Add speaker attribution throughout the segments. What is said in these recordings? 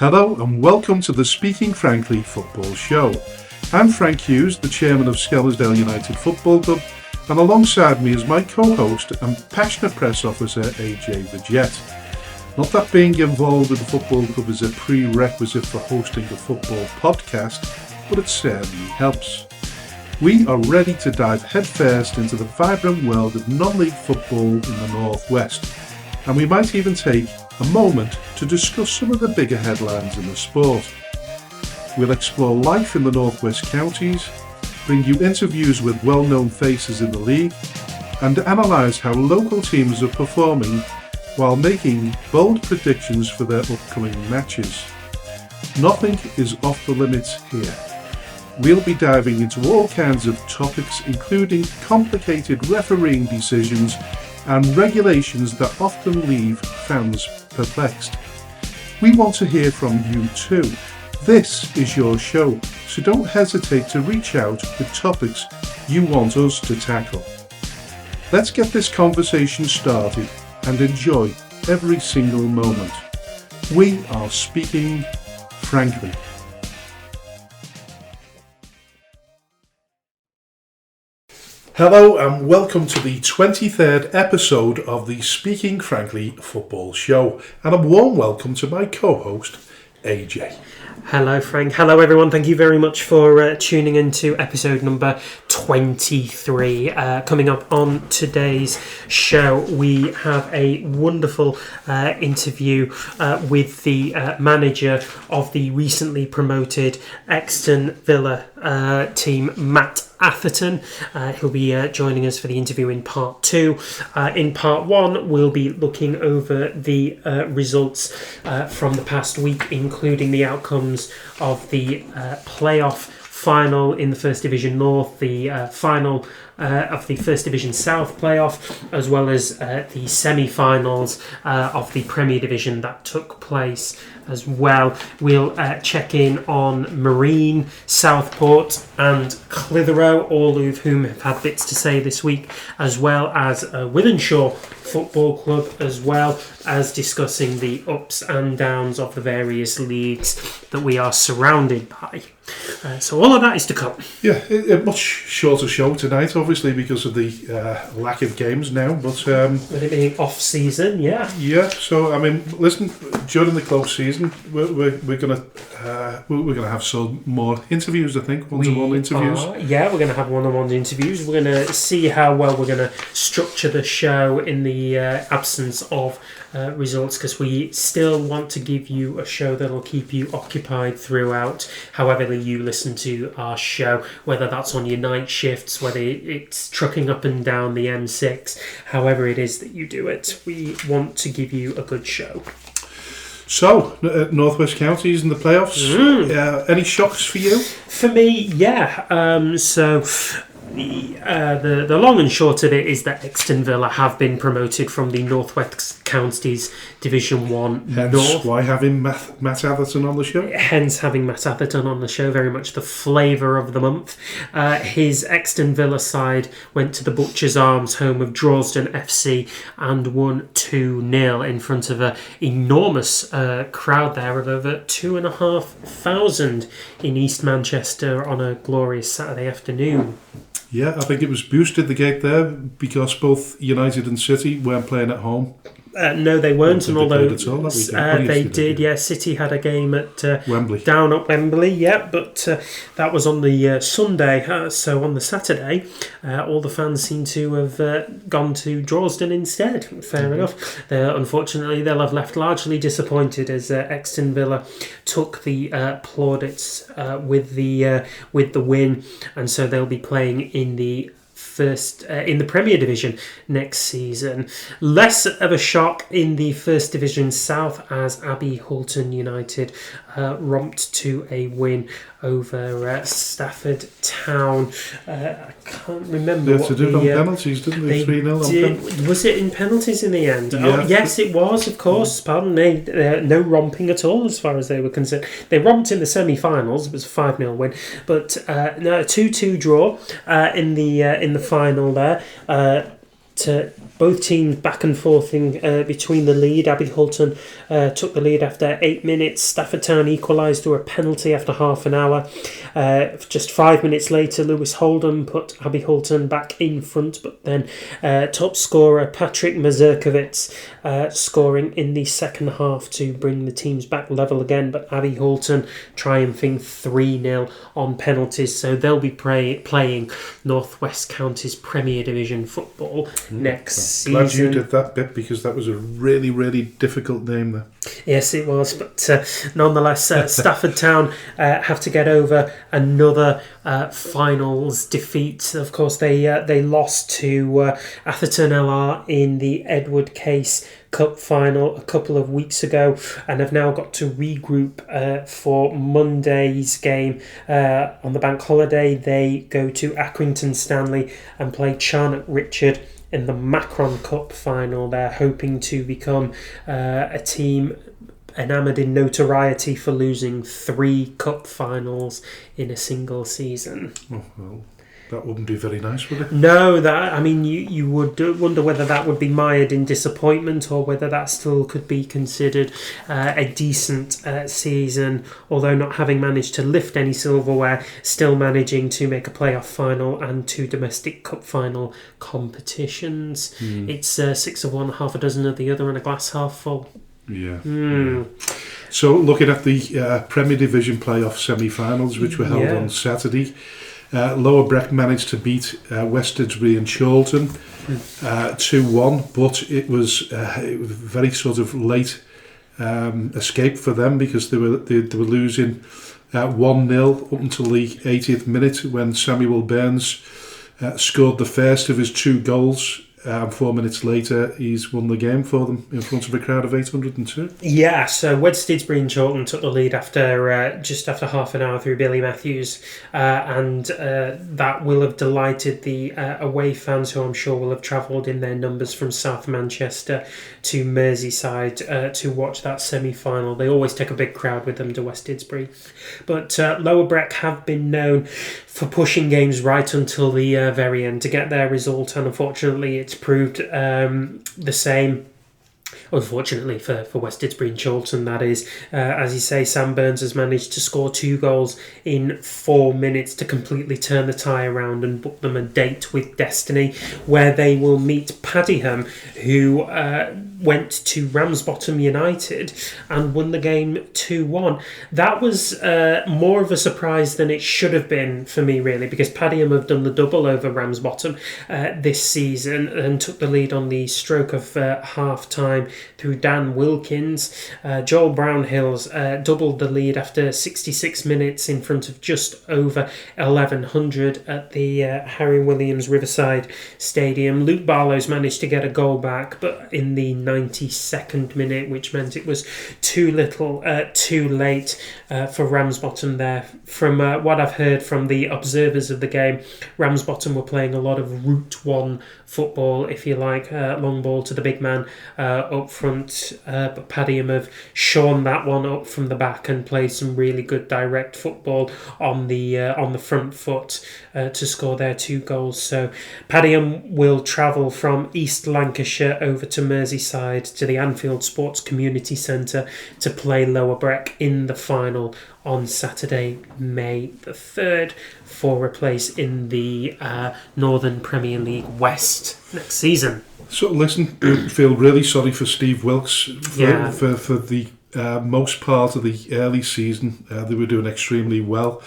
Speaker 1: Hello and welcome to the Speaking Frankly Football Show. I'm Frank Hughes, the chairman of Skelmersdale United Football Club, and alongside me is my co-host and passionate press officer AJ Vigette. Not that being involved with the football club is a prerequisite for hosting a football podcast, but it certainly helps. We are ready to dive headfirst into the vibrant world of non-league football in the Northwest, and we might even take a moment to discuss some of the bigger headlines in the sport. We'll explore life in the Northwest counties, bring you interviews with well-known faces in the league, and analyse how local teams are performing while making bold predictions for their upcoming matches. Nothing is off the limits here. We'll be diving into all kinds of topics, including complicated refereeing decisions and regulations that often leave fans perplexed. We want to hear from you too. This is your show, so don't hesitate to reach out with topics you want us to tackle. Let's get this conversation started and enjoy every single moment. We are speaking frankly. Hello and welcome to the 23rd episode of the Speaking Frankly Football Show, and a warm welcome to my co-host AJ.
Speaker 2: Hello Frank, hello everyone, thank you very much for tuning in to episode number 23. Coming up on today's show, we have a wonderful interview with the manager of the recently promoted Euxton Villa team, Matt Atherton. He'll be joining us for the interview in part 2. In part 1, we'll be looking over the results from the past week, including the outcomes of the playoff final in the First Division North, the final of the First Division South playoff, as well as the semi-finals of the Premier Division that took place as well. We'll check in on Marine, Southport and Clitheroe, all of whom have had bits to say this week, as well as Wythenshawe Football Club, as well as discussing the ups and downs of the various leagues that we are surrounded by. So all of that is to come.
Speaker 1: Yeah, a much shorter show tonight, obviously, because of the lack of games now. But
Speaker 2: with it being off-season, yeah.
Speaker 1: Yeah. So I mean, listen, during the close season, we're gonna have some more interviews. I think one-on-one interviews.
Speaker 2: We're gonna have one-on-one interviews. We're gonna see how well we're gonna structure the show in the absence of results, because we still want to give you a show that'll keep you occupied throughout, however you listen to our show, whether that's on your night shifts, whether it's trucking up and down the M6, however it is that you do it. We want to give you a good show.
Speaker 1: So, Northwest Counties in the playoffs. Any shocks for you?
Speaker 2: For me, yeah. The long and short of it is that Euxton Villa have been promoted from the Northwest Counties Division 1
Speaker 1: Hence
Speaker 2: North.
Speaker 1: Why having Matt Atherton on the show?
Speaker 2: Hence having Matt Atherton on the show, very much the flavour of the month. His Euxton Villa side went to the Butcher's Arms, home of Droylsden FC, and won 2-0 in front of an enormous crowd there of over 2,500 in East Manchester on a glorious Saturday afternoon.
Speaker 1: Yeah, I think it was boosted the gate there because both United and City weren't playing at home.
Speaker 2: No, they weren't, and although
Speaker 1: they
Speaker 2: did, yeah, City had a game at
Speaker 1: Wembley,
Speaker 2: down at Wembley, yeah, but that was on the Sunday. So on the Saturday, all the fans seem to have gone to Droylsden instead. Fair enough. Unfortunately, they'll have left largely disappointed as Euxton Villa took the plaudits with the win, and so they'll be playing in the Premier Division next season. Less of a shock in the First Division South as Abbey Hulton United romped to a win over Stafford Town. I can't remember.
Speaker 1: They had to do it on penalties, didn't they? 3-0
Speaker 2: Was it in penalties in the end?
Speaker 1: Yeah.
Speaker 2: Oh, yes, it was, of course. Pardon me. No romping at all as far as they were concerned. They romped in the semi-finals. It was a 5-0 win. But no, 2-2 draw in the final there. both teams back and forthing between the lead. Abbey Hulton took the lead after 8 minutes. Stafford Town equalised through a penalty after half an hour. Just 5 minutes later, Lewis Holden put Abbey Hulton back in front, but then top scorer Patrick Mazurkiewicz scoring in the second half to bring the teams back level again, but Abbey Hulton triumphing 3-0 on penalties, so they'll be playing North West Counties Premier Division football next season.
Speaker 1: Glad you did that bit, because that was a really, really difficult name there.
Speaker 2: Yes, it was, but nonetheless, Stafford Town have to get over another finals defeat. Of course, they lost to Atherton LR in the Edward Case Cup final a couple of weeks ago, and have now got to regroup for Monday's game. On the bank holiday, they go to Accrington Stanley and play Charnock Richard in the Macron Cup final. They're hoping to become a team enamoured in notoriety for losing 3 cup finals in a single season.
Speaker 1: Oh, well, that wouldn't be very nice, would it?
Speaker 2: No, you would wonder whether that would be mired in disappointment, or whether that still could be considered a decent season, although not having managed to lift any silverware, still managing to make a playoff final and 2 domestic cup final competitions. It's 6 of one, half a dozen of the other, and a glass half full.
Speaker 1: Yeah. So looking at the Premier Division playoff semi-finals, which were held on Saturday, Lower Breck managed to beat West Didsbury and Chorlton 2-1, but it was a very sort of late escape for them, because they were losing 1-0 up until the 80th minute, when Samuel Burns scored the first of his 2 goals. 4 minutes later, he's won the game for them in front of a crowd of 802.
Speaker 2: Yeah, so West Didsbury and Chorlton took the lead after just after half an hour through Billy Matthews, and that will have delighted the away fans, who I'm sure will have travelled in their numbers from South Manchester to Merseyside to watch that semi-final. They always take a big crowd with them to West Didsbury. But Lower Breck have been known for pushing games right until the very end to get their result, and unfortunately it's proved the same. Unfortunately for West Didsbury and Chorlton, that is. As you say, Sam Burns has managed to score 2 goals in 4 minutes to completely turn the tie around and book them a date with destiny, where they will meet Padiham, who went to Ramsbottom United and won the game 2-1. That was more of a surprise than it should have been for me, really, because Padiham have done the double over Ramsbottom this season and took the lead on the stroke of half-time through Dan Wilkins. Joel Brownhills doubled the lead after 66 minutes in front of just over 1,100 at the Harry Williams Riverside Stadium. Luke Barlow's managed to get a goal back, but in the 92nd minute, which meant it was too little, too late for Ramsbottom there. From what I've heard from the observers of the game, Ramsbottom were playing a lot of Route 1 football, if you like, long ball to the big man up front, but Padiham have shorn that one up from the back and played some really good direct football on the front foot to score their 2 goals. So Padiham will travel from East Lancashire over to Merseyside to the Anfield Sports Community Centre to play Lower Breck in the final on Saturday, May the 3rd, for a place in the Northern Premier League West next season.
Speaker 1: So listen, I feel really sorry for Steve Wilkes for the most part of the early season. They were doing extremely well.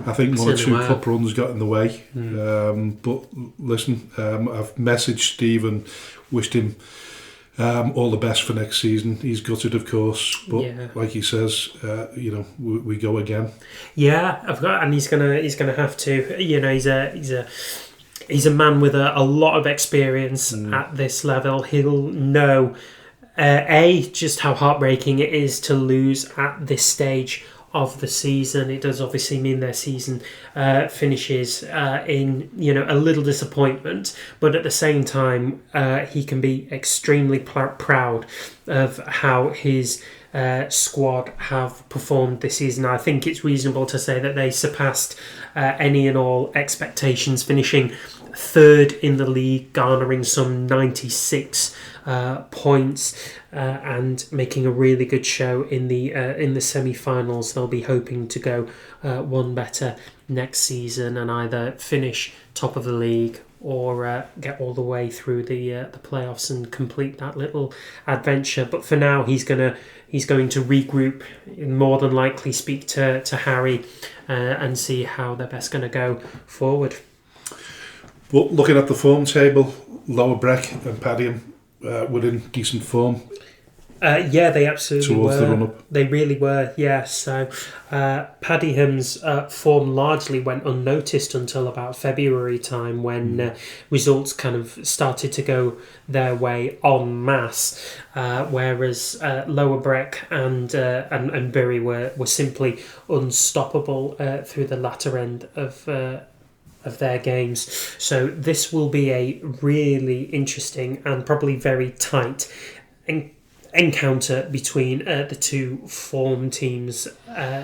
Speaker 1: I think 1 or 2 cup runs got in the way. But listen, I've messaged Steve and wished him all the best for next season. He's gutted, of course, but like he says, we go again. Yeah,
Speaker 2: and he's gonna have to. He's a man with a lot of experience at this level. He'll know just how heartbreaking it is to lose at this stage of the season. It does obviously mean their season finishes in a little disappointment, but at the same time he can be extremely proud of how his squad have performed this season. I think it's reasonable to say that they surpassed any and all expectations, finishing third in the league, garnering some 96 points and making a really good show in the semi-finals. They'll be hoping to go one better next season and either finish top of the league or get all the way through the playoffs and complete that little adventure. But for now, he's going to regroup, more than likely speak to Harry and see how they're best going to go forward.
Speaker 1: But looking at the form table, Lower Breck and Padiham were in decent form.
Speaker 2: Yeah, they absolutely
Speaker 1: towards
Speaker 2: were.
Speaker 1: The run-up.
Speaker 2: They really were, yeah. So Padiham's form largely went unnoticed until about February time when results kind of started to go their way en masse, whereas Lower Breck and Bury were simply unstoppable through the latter end of their games. So this will be a really interesting and probably very tight encounter between the two form teams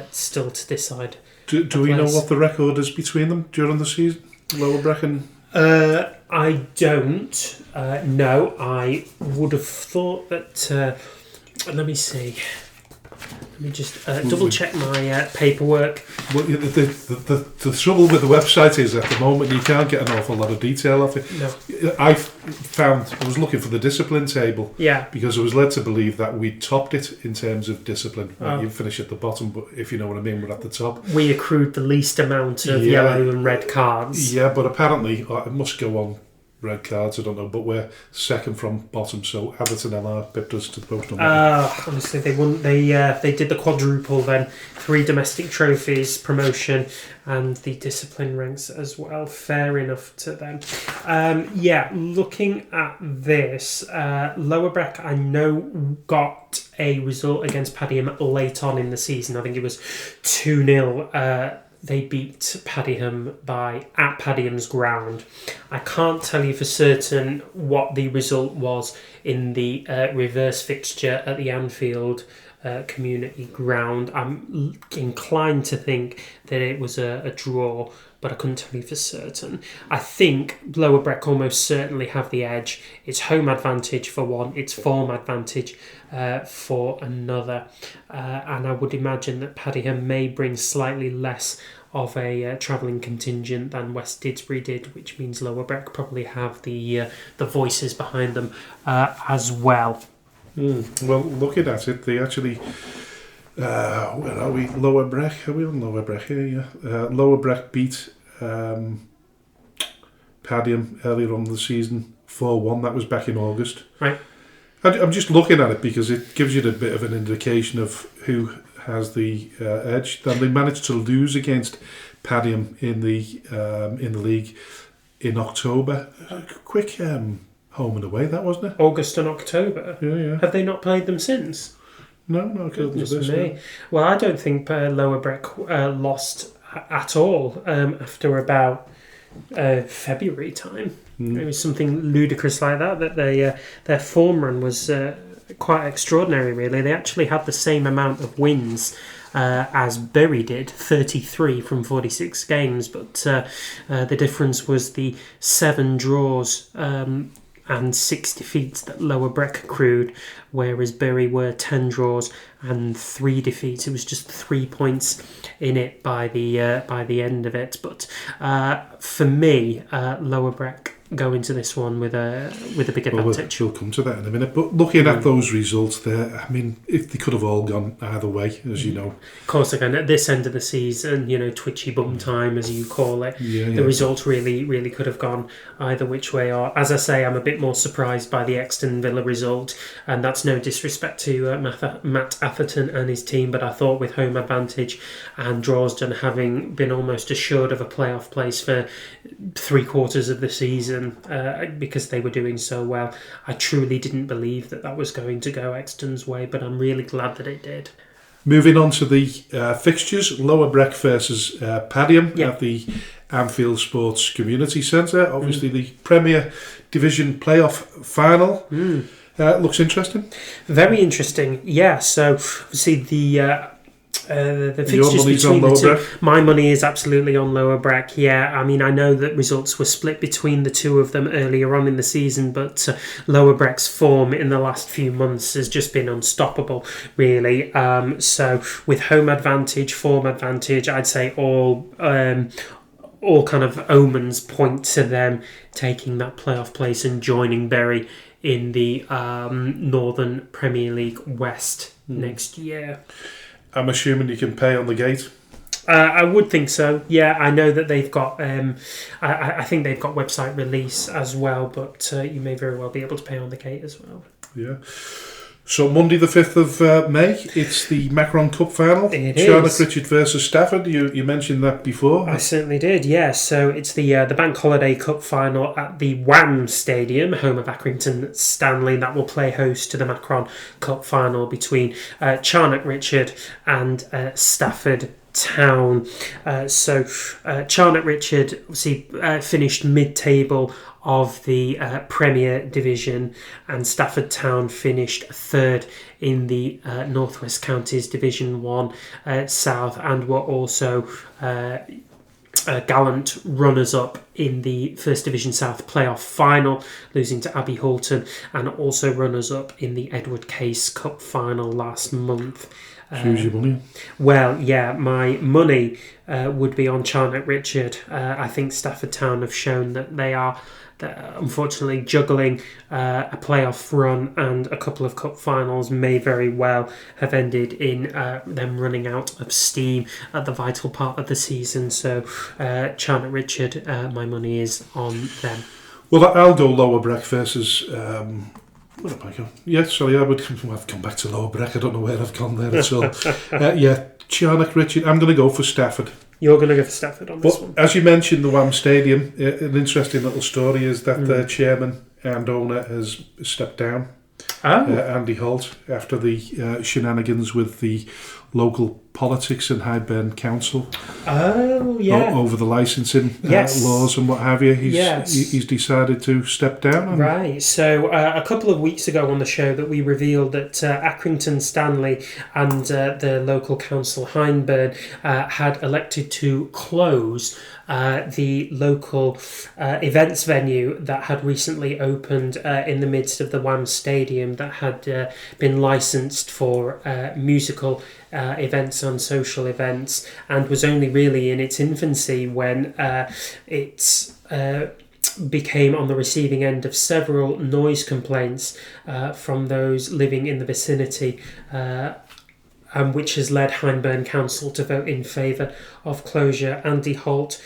Speaker 2: still to decide.
Speaker 1: Do we know what the record is between them during the season? Lower Breck and...
Speaker 2: I don't know. I would have thought that... let me see. Let me just double check my paperwork.
Speaker 1: Well, the trouble with the website is at the moment you can't get an awful lot of detail off it.
Speaker 2: No.
Speaker 1: I was looking for the discipline table.
Speaker 2: Yeah.
Speaker 1: Because I was led to believe that we topped it in terms of discipline.
Speaker 2: Oh.
Speaker 1: You finish at the bottom, but if you know what I mean, we're at the top.
Speaker 2: We accrued the least amount of yellow and red cards.
Speaker 1: Yeah, but apparently it must go on red cards, I don't know, but we're second from bottom, so Atherton LR pipped us to the post number.
Speaker 2: Honestly, they won. They did the quadruple then. 3 domestic trophies, promotion, and the discipline ranks as well. Fair enough to them. Looking at this, Lower Breck, I know, got a result against Padiham late on in the season. I think it was 2-0. They beat Padiham at Padiham's ground. I can't tell you for certain what the result was in the reverse fixture at the Anfield Community Ground. I'm inclined to think that it was a draw, but I couldn't tell you for certain. I think Lower Breck almost certainly have the edge. It's home advantage for one, it's form advantage for another. And I would imagine that Padiham may bring slightly less of a travelling contingent than West Didsbury did, which means Lower Breck probably have the voices behind them as well.
Speaker 1: Well, looking at it, they actually... where are we? Lower Breck? Are we on Lower Breck here? Yeah. Lower Breck beat Padiham earlier on in the season 4-1. That was back in August.
Speaker 2: Right.
Speaker 1: I'm just looking at it because it gives you a bit of an indication of who has the edge. Then they managed to lose against Padiham in the league in October. Quick home and away, that wasn't it?
Speaker 2: August and October.
Speaker 1: Yeah.
Speaker 2: Have they not played them since?
Speaker 1: No, goodness
Speaker 2: me.
Speaker 1: Yeah.
Speaker 2: Well, I don't think Lower Breck lost at all after about February time. It was something ludicrous like that their form run was quite extraordinary, really. They actually had the same amount of wins as Bury did, 33 from 46 games, but the difference was the 7 draws and 6 defeats that Lower Breck accrued, whereas Bury were 10 draws and 3 defeats. It was just 3 points in it by the end of it. But for me, Lower Breck go into this one with a big advantage.
Speaker 1: We'll come to that in a minute. But looking at those results there, I mean, if they could have all gone either way, as you know.
Speaker 2: Of course, again, at this end of the season, twitchy bum time, as you call it, the results really, really could have gone either which way. Or, as I say, I'm a bit more surprised by the Euxton Villa result, and that's no disrespect to Matt Atherton and his team, but I thought with home advantage and Droylsden having been almost assured of a playoff place for 3/4 of the season, because they were doing so well, I truly didn't believe that was going to go Euxton's way, but I'm really glad that it did.
Speaker 1: Moving on to the fixtures, Lower Breck versus Padiham at the Anfield Sports Community Centre. Obviously the Premier Division playoff final. Looks interesting.
Speaker 2: Very interesting, yeah. So, see, the The
Speaker 1: Your
Speaker 2: fixtures
Speaker 1: money's on
Speaker 2: between the
Speaker 1: Lower
Speaker 2: two.
Speaker 1: Breck?
Speaker 2: My money is absolutely on Lower Breck. Yeah, I mean, I know that results were split between the two of them earlier on in the season, but Lower Breck's form in the last few months has just been unstoppable, really. So with home advantage, form advantage, I'd say all kind of omens point to them taking that playoff place and joining Bury in the Northern Premier League West next year.
Speaker 1: I'm assuming you can pay on the gate.
Speaker 2: I would think so. Yeah, I know that they've got. I think they've got website release as well, but you may very well be able to pay on the gate as well.
Speaker 1: Yeah. So Monday the 5th of May, it's the Macron Cup final.
Speaker 2: It
Speaker 1: Charnock
Speaker 2: is.
Speaker 1: Richard versus Stafford. You mentioned that before.
Speaker 2: I certainly did, yeah. So it's the Bank Holiday Cup final at the WAM Stadium, home of Accrington Stanley, that will play host to the Macron Cup final between Charnock Richard and Stafford Town. So Charnock Richard obviously finished mid-table of the Premier Division, and Stafford Town finished third in the North West Counties Division 1 South, and were also gallant runners-up in the First Division South playoff final, losing to Abbey Halton, and also runners-up in the Edward Case Cup final last month.
Speaker 1: Choose your money.
Speaker 2: Well, yeah, my money would be on Charnock Richard. I think Stafford Town have shown that they are unfortunately juggling a playoff run and a couple of cup finals may very well have ended in them running out of steam at the vital part of the season. So Charnock Richard, my money is on them.
Speaker 1: Well, I'll go Lower Breck versus... where have I gone? Yeah, sorry, I've come back to Lower Breck. I don't know where I've gone there at all. Yeah, Charnock Richard. I'm going to go for Stafford.
Speaker 2: You're going to go for Stafford on this one.
Speaker 1: As you mentioned, the WAM Stadium, an interesting little story is that the chairman and owner has stepped down. Andy Holt, after the shenanigans with the local politics in Highburn Council.
Speaker 2: Oh, yeah.
Speaker 1: Over the licensing laws and what have you. He's decided to step down.
Speaker 2: Right. So a couple of weeks ago on the show that we revealed that Accrington Stanley and the local council Highburn had elected to close the local events venue that had recently opened in the midst of the WAM Stadium that had been licensed for musical events and social events, and was only really in its infancy when it became on the receiving end of several noise complaints from those living in the vicinity, which has led Highburn Council to vote in favour of closure. Andy Holt,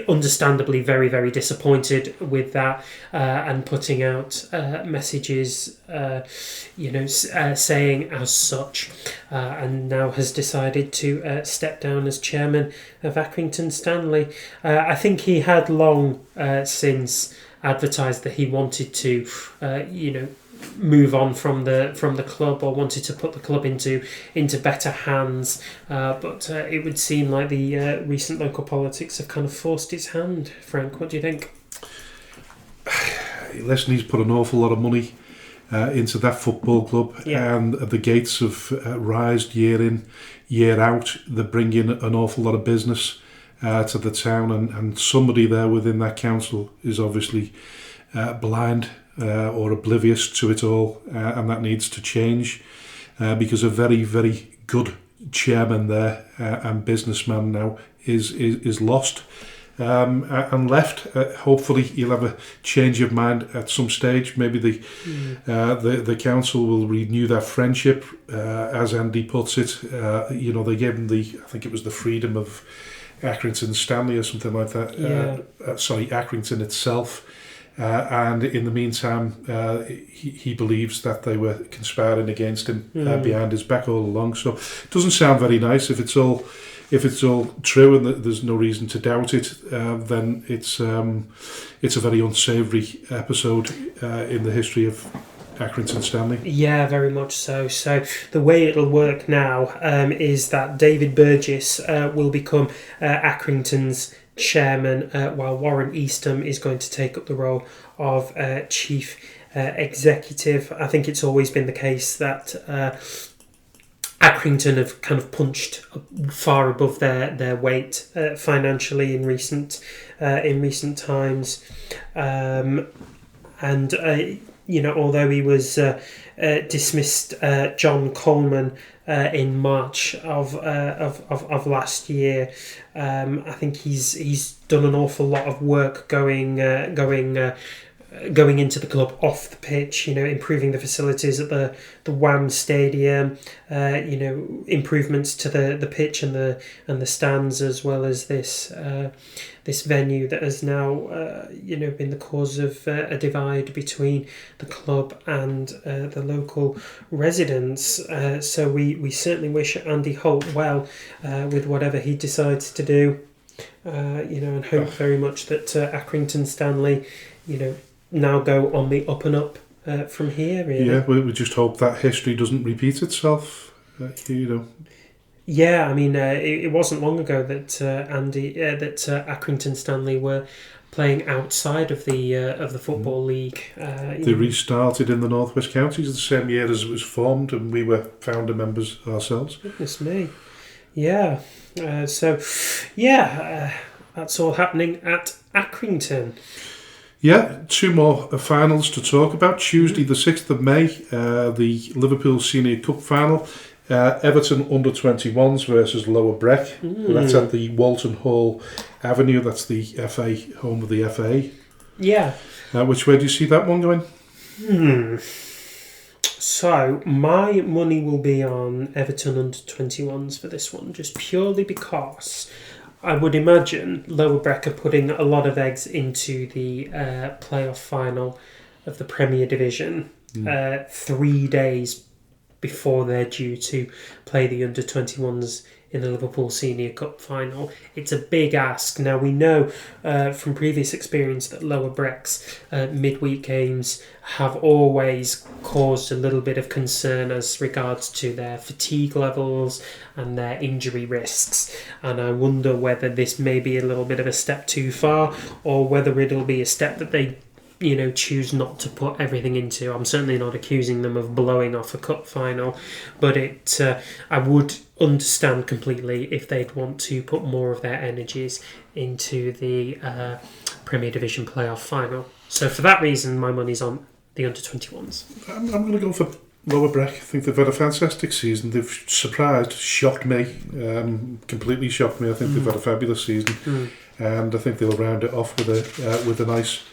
Speaker 2: understandably very, very disappointed with that, and putting out messages, saying as such, and now has decided to step down as chairman of Accrington Stanley. I think he had long since advertised that he wanted to, move on from the club, or wanted to put the club into better hands, but it would seem like the recent local politics have kind of forced his hand. Frank, what do you think?
Speaker 1: Listen, he's put an awful lot of money into that football club, and the gates have rised year in, year out. They bring in an awful lot of business to the town, and somebody there within that council is obviously blind or oblivious to it all, and that needs to change, because a very, very good chairman there and businessman now is lost and left. Hopefully he'll have a change of mind at some stage. Maybe the council will renew that friendship, as Andy puts it. They gave him I think it was the freedom of Accrington Stanley or something like that. Accrington itself. And in the meantime, he believes that they were conspiring against him behind his back all along. So it doesn't sound very nice. If it's all true, and there's no reason to doubt it, then it's a very unsavoury episode in the history of Accrington Stanley. Yeah,
Speaker 2: very much so. So the way it'll work now is that David Burgess will become Accrington's chairman, while Warren Eastham is going to take up the role of chief executive. I think it's always been the case that Accrington have kind of punched far above their weight financially in recent times, and although he was dismissed John Coleman in March of last year, I think he's done an awful lot of work going into the club off the pitch, improving the facilities at the WAM Stadium, improvements to the pitch and the stands, as well as this venue that has now been the cause of a divide between the club and the local residents. So we certainly wish Andy Holt well with whatever he decides to do, and hope very much that Accrington Stanley, now go on the up and up from here. Really.
Speaker 1: Yeah, we just hope that history doesn't repeat itself.
Speaker 2: Yeah, I mean, it wasn't long ago that Accrington Stanley were playing outside of the football league.
Speaker 1: They restarted in the North West Counties the same year as it was formed, and we were founder members ourselves.
Speaker 2: Goodness me. Yeah. That's all happening at Accrington.
Speaker 1: Yeah, 2 more finals to talk about. Tuesday the 6th of May, the Liverpool Senior Cup final. Everton under-21s versus Lower Breck. That's at the Walton Hall Avenue. That's the FA, home of the FA.
Speaker 2: Yeah.
Speaker 1: Which way do you see that one going?
Speaker 2: So, my money will be on Everton under-21s for this one, just purely because I would imagine Lower Breck are putting a lot of eggs into the playoff final of the Premier Division 3 days before they're due to play the under-21s in the Liverpool Senior Cup final. It's a big ask. Now, we know from previous experience that Lower Breck's midweek games have always caused a little bit of concern as regards to their fatigue levels and their injury risks. And I wonder whether this may be a little bit of a step too far, or whether it'll be a step that they choose not to put everything into. I'm certainly not accusing them of blowing off a cup final, but I would understand completely if they'd want to put more of their energies into the Premier Division playoff final. So for that reason, my money's on the under-21s.
Speaker 1: I'm going to go for Lower Breck. I think they've had a fantastic season. They've shocked me, completely shocked me. I think they've had a fabulous season, and I think they'll round it off with a nice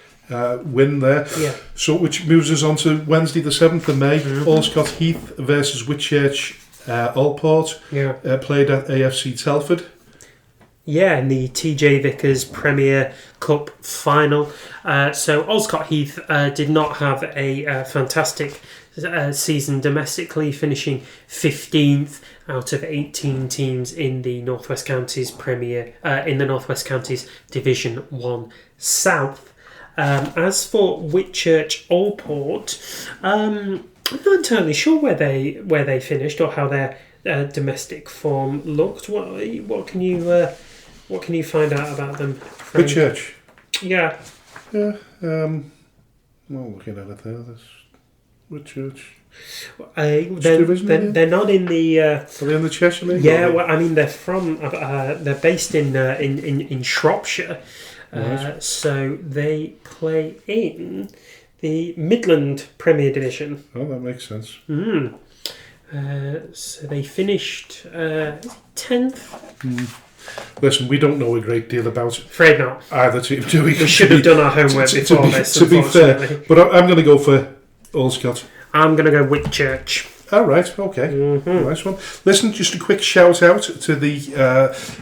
Speaker 1: win there. Yeah. So, which moves us on to Wednesday the 7th of May, Allscott Heath versus Whitchurch Allport, played at AFC Telford.
Speaker 2: Yeah, in the TJ Vickers Premier Cup final. So Allscott Heath did not have a fantastic season domestically, finishing 15th out of 18 teams in the North West Counties Division 1 South. As for Whitchurch Allport, I'm not entirely sure where they finished or how their domestic form looked. What can you find out about them?
Speaker 1: Whitchurch.
Speaker 2: Yeah.
Speaker 1: Yeah. Well, looking at it there, there's Whitchurch.
Speaker 2: They're not in the.
Speaker 1: Are they in the Cheshire League?
Speaker 2: Yeah. Well, I mean, they're from. They're based in Shropshire.
Speaker 1: Right.
Speaker 2: So they play in the Midland Premier Division.
Speaker 1: Oh, that makes sense.
Speaker 2: So they finished 10th.
Speaker 1: Listen, we don't know a great deal about
Speaker 2: Afraid not.
Speaker 1: either team, do we?
Speaker 2: We should have done our homework before this,
Speaker 1: to be fair, but I'm going to go for Allscott.
Speaker 2: I'm going to go Whitchurch.
Speaker 1: All right, okay. Nice one. Listen, just a quick shout out to the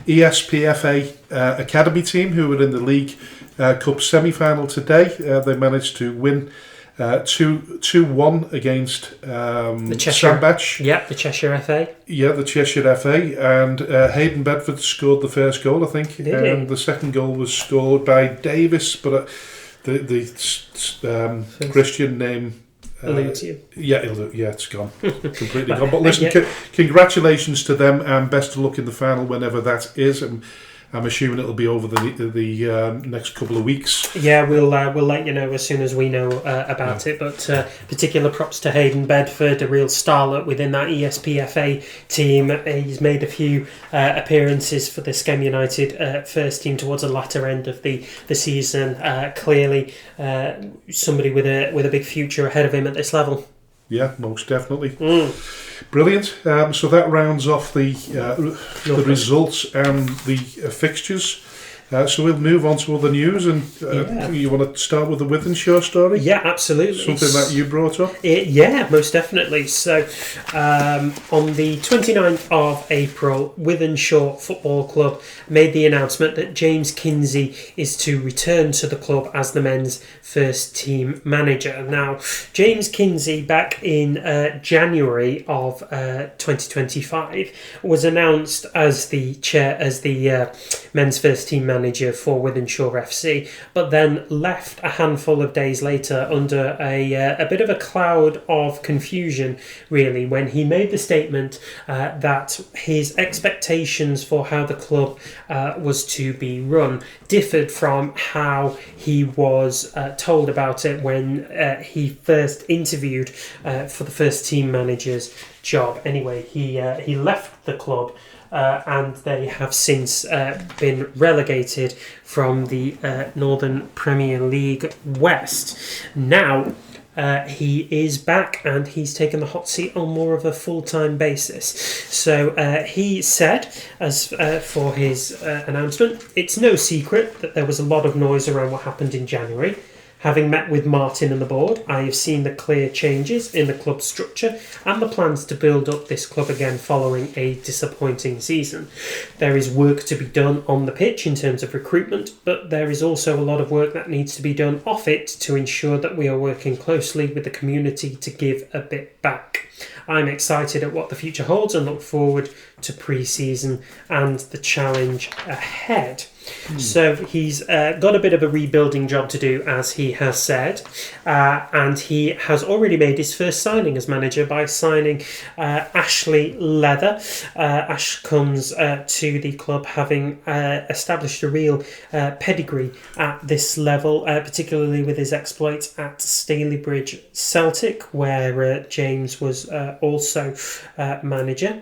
Speaker 1: ESPFA Academy team who were in the League Cup semi-final today. They managed to win 2-1 against
Speaker 2: the Cheshire
Speaker 1: Sandbach.
Speaker 2: Yeah, the Cheshire FA.
Speaker 1: Yeah, the Cheshire FA. And Hayden Bedford scored the first goal, I think. And the second goal was scored by Davis, but the Christian name...
Speaker 2: eludes you.
Speaker 1: Yeah, it's gone. Completely gone. But listen, congratulations to them and best of luck in the final whenever that is. And I'm assuming it'll be over the next couple of weeks.
Speaker 2: Yeah, we'll let you know as soon as we know about it. But particular props to Hayden Bedford, a real starlet within that ESPFA team. He's made a few appearances for the Skem United first team towards the latter end of the season. Clearly, somebody with a big future ahead of him at this level.
Speaker 1: Yeah, most definitely. Brilliant. So that rounds off the results and the fixtures. So we'll move on to other news, and you want to start with the Wythenshawe story?
Speaker 2: Yeah, absolutely.
Speaker 1: Something that you brought up?
Speaker 2: Yeah, most definitely. So on the 29th of April, Wythenshawe Football Club made the announcement that James Kinsey is to return to the club as the men's first team manager. Now, James Kinsey, back in January of 2025, was announced as the men's first team manager for Wythenshawe FC, but then left a handful of days later under a bit of a cloud of confusion, really, when he made the statement that his expectations for how the club was to be run differed from how he was told about it when he first interviewed for the first team manager's job. Anyway, he left the club and they have since been relegated from the Northern Premier League West. Now, he is back and he's taken the hot seat on more of a full-time basis. So he said, as for his announcement, it's no secret that there was a lot of noise around what happened in January. Having met with Martin and the board, I have seen the clear changes in the club's structure and the plans to build up this club again following a disappointing season. There is work to be done on the pitch in terms of recruitment, but there is also a lot of work that needs to be done off it to ensure that we are working closely with the community to give a bit back. I'm excited at what the future holds and look forward to pre-season and the challenge ahead. So he's got a bit of a rebuilding job to do, as he has said, and he has already made his first signing as manager by signing Ashley Leather. Ash comes to the club having established a real pedigree at this level, particularly with his exploits at Stalybridge Celtic, where James was also manager.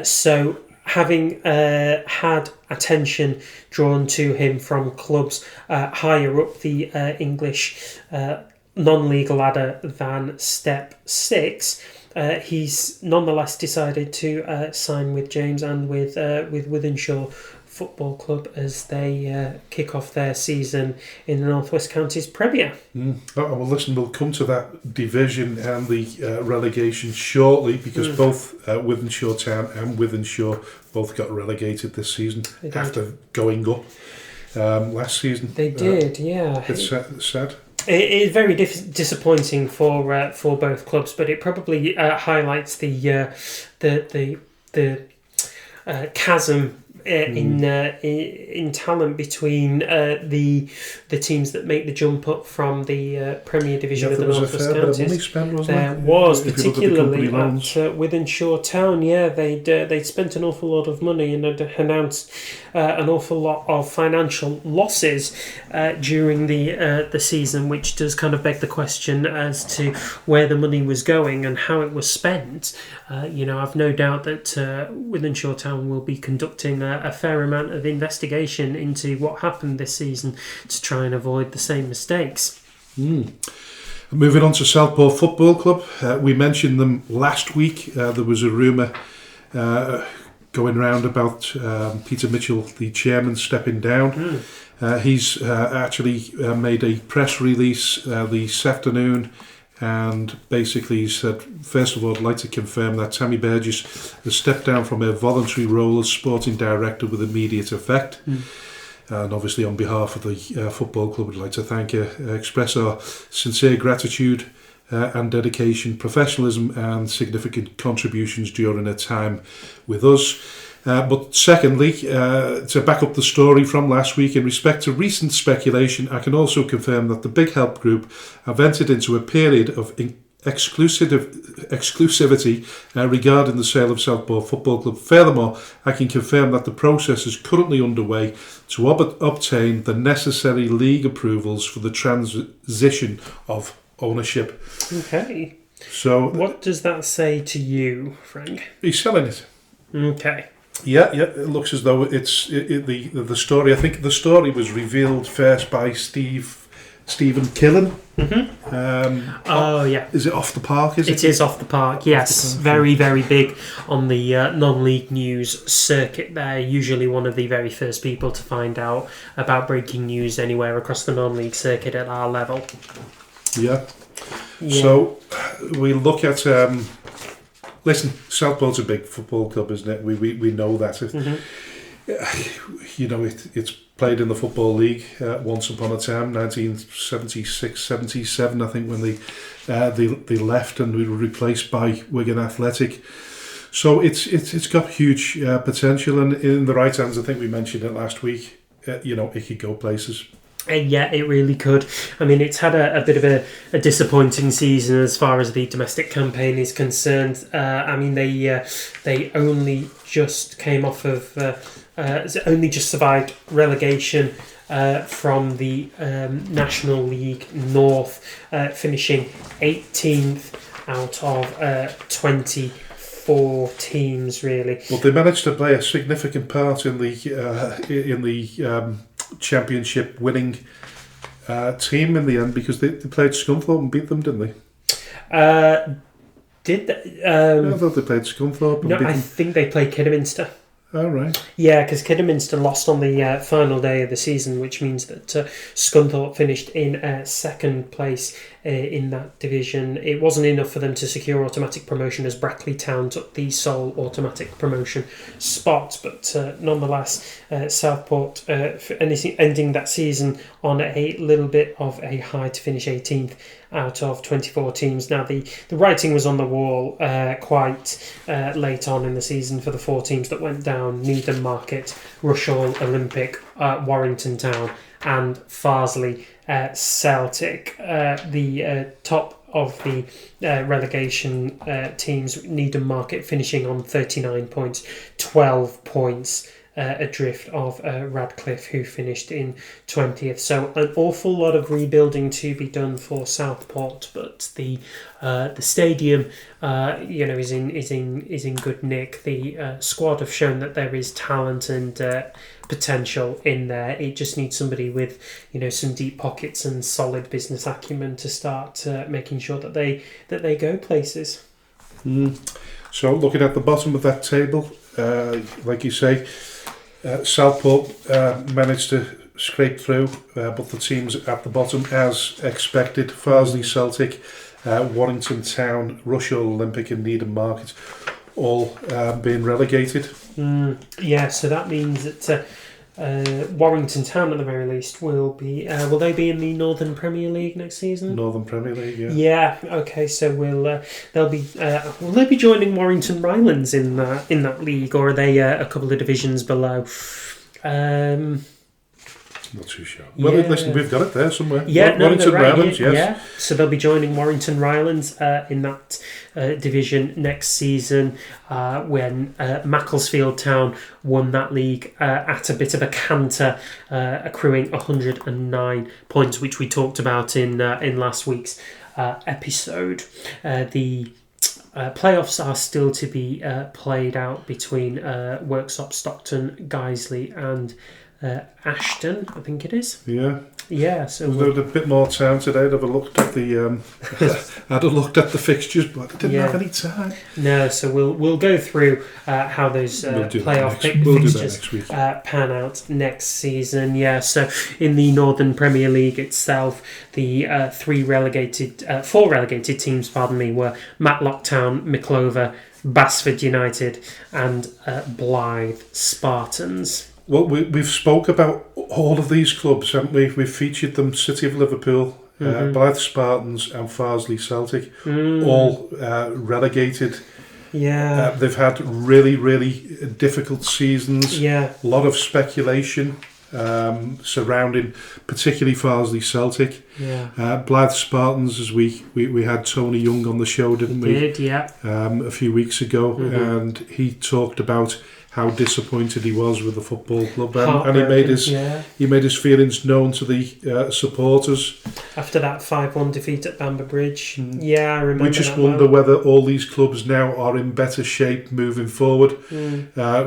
Speaker 2: So having had attention drawn to him from clubs higher up the English non-league ladder than Step 6, he's nonetheless decided to sign with James and with Wythenshawe Football Club as they kick off their season in the North West Counties Premier.
Speaker 1: Well, listen, we'll come to that division and the relegation shortly, because both Wythenshawe Town and Wythenshawe both got relegated this season after going up last season. They
Speaker 2: did, yeah.
Speaker 1: It's sad.
Speaker 2: It is very disappointing for both clubs, but it probably highlights the chasm in talent between the teams that make the jump up from the Premier Division of the North West Counties. There was, particularly at Wythenshawe Town. Yeah, they'd spent an awful lot of money and had announced an awful lot of financial losses during the season, which does kind of beg the question as to where the money was going and how it was spent. I've no doubt that Wythenshawe Town will be conducting a fair amount of investigation into what happened this season to try and avoid the same mistakes.
Speaker 1: Moving on to Southport Football Club, we mentioned them last week. There was a rumour going round about Peter Mitchell, the chairman, stepping down. He's actually made a press release this afternoon, and basically he said, first of all, I'd like to confirm that Tammy Burgess has stepped down from her voluntary role as sporting director with immediate effect. And obviously on behalf of the football club, we'd like to thank her, express our sincere gratitude and dedication, professionalism and significant contributions during her time with us. But secondly, to back up the story from last week, in respect to recent speculation, I can also confirm that the Big Help Group have entered into a period of exclusivity regarding the sale of Southport Football Club. Furthermore, I can confirm that the process is currently underway to obtain the necessary league approvals for the transition of ownership.
Speaker 2: Okay.
Speaker 1: So,
Speaker 2: what does that say to you, Frank?
Speaker 1: He's selling it.
Speaker 2: Okay.
Speaker 1: Yeah. It looks as though it's the story. I think the story was revealed first by Stephen Killen.
Speaker 2: Yeah.
Speaker 1: Is it Off the Park?
Speaker 2: It is Off the Park. Yes, very, very big on the non-league news circuit. They're usually one of the very first people to find out about breaking news anywhere across the non-league circuit at our level.
Speaker 1: Yeah. So we look at. Listen, Southport's a big football club, isn't it? We know that. You know, it's played in the Football League once upon a time, 1976, 77, I think, when they left and we were replaced by Wigan Athletic. So it's got huge potential, and in the right hands, I think we mentioned it last week. It could go places.
Speaker 2: Yeah, it really could. I mean, it's had a bit of a disappointing season as far as the domestic campaign is concerned. I mean, they only just came off of, only just survived relegation from the National League North, finishing 18th out of 24 teams, really.
Speaker 1: Well, they managed to play a significant part in the championship winning team in the end, because they played Scunthorpe and beat them, didn't they?
Speaker 2: Did they?
Speaker 1: I thought they played Scunthorpe and beat them.
Speaker 2: I think they played Kidderminster.
Speaker 1: Oh, right.
Speaker 2: Yeah, because Kidderminster lost on the final day of the season, which means that Scunthorpe finished in second place in that division. It wasn't enough for them to secure automatic promotion, as Brackley Town took the sole automatic promotion spot. But nonetheless, Southport ending that season on a little bit of a high to finish 18th out of 24 teams. Now, the writing was on the wall quite late on in the season for the 4 teams that went down: Needham Market, Rushall Olympic, Warrington Town and Farsley Celtic. The top of the relegation teams, Needham Market finishing on 39 points, 12 points adrift of Radcliffe, who finished in 20th. So an awful lot of rebuilding to be done for Southport, but the stadium, is in good nick. The squad have shown that there is talent and potential in there. It just needs somebody with some deep pockets and solid business acumen to start making sure that they go places.
Speaker 1: So looking at the bottom of that table, like you say, Southport managed to scrape through, but the teams at the bottom, as expected: Farsley Celtic, Warrington Town, Rushall Olympic and Needham Market, all being relegated.
Speaker 2: Yeah, so that means that Warrington Town, at the very least, will they be in the Northern Premier League next season? Northern Premier League, yeah. Yeah. Okay. So will they be joining Warrington Rylands in that league, or are they a couple of divisions below?
Speaker 1: Not too sure. Well, listen, we've got it there somewhere.
Speaker 2: Yeah,
Speaker 1: Warrington Rylands, yes.
Speaker 2: Yeah. So they'll be joining Warrington Rylands in that division next season, when Macclesfield Town won that league at a bit of a canter, accruing 109 points, which we talked about in last week's episode. The playoffs are still to be played out between Worksop, Stockton, Guiseley and Ashton, I think it is. Yeah. So
Speaker 1: we've got a bit more time today. I'd have looked at the fixtures, but I didn't have any time.
Speaker 2: No, so we'll go through how those playoff fixtures pan out next season. Yeah. So in the Northern Premier League itself, the 4 relegated teams, were Matlock Town, Miclover, Basford United, and Blythe Spartans.
Speaker 1: Well, we've spoke about all of these clubs, haven't we? We've featured them: City of Liverpool, Blythe Spartans and Farsley Celtic, all relegated.
Speaker 2: Yeah.
Speaker 1: They've had really, really difficult seasons.
Speaker 2: Yeah.
Speaker 1: A lot of speculation. surrounding particularly Farsley Celtic.
Speaker 2: Yeah.
Speaker 1: Blythe Spartans, as we had Tony Young on the show, didn't we?
Speaker 2: Did, yeah.
Speaker 1: A few weeks ago, and he talked about how disappointed he was with the football club, and he made his feelings known to the supporters
Speaker 2: after that 5-1 defeat at Bamber Bridge. Yeah, I remember.
Speaker 1: We just wonder whether all these clubs now are in better shape moving forward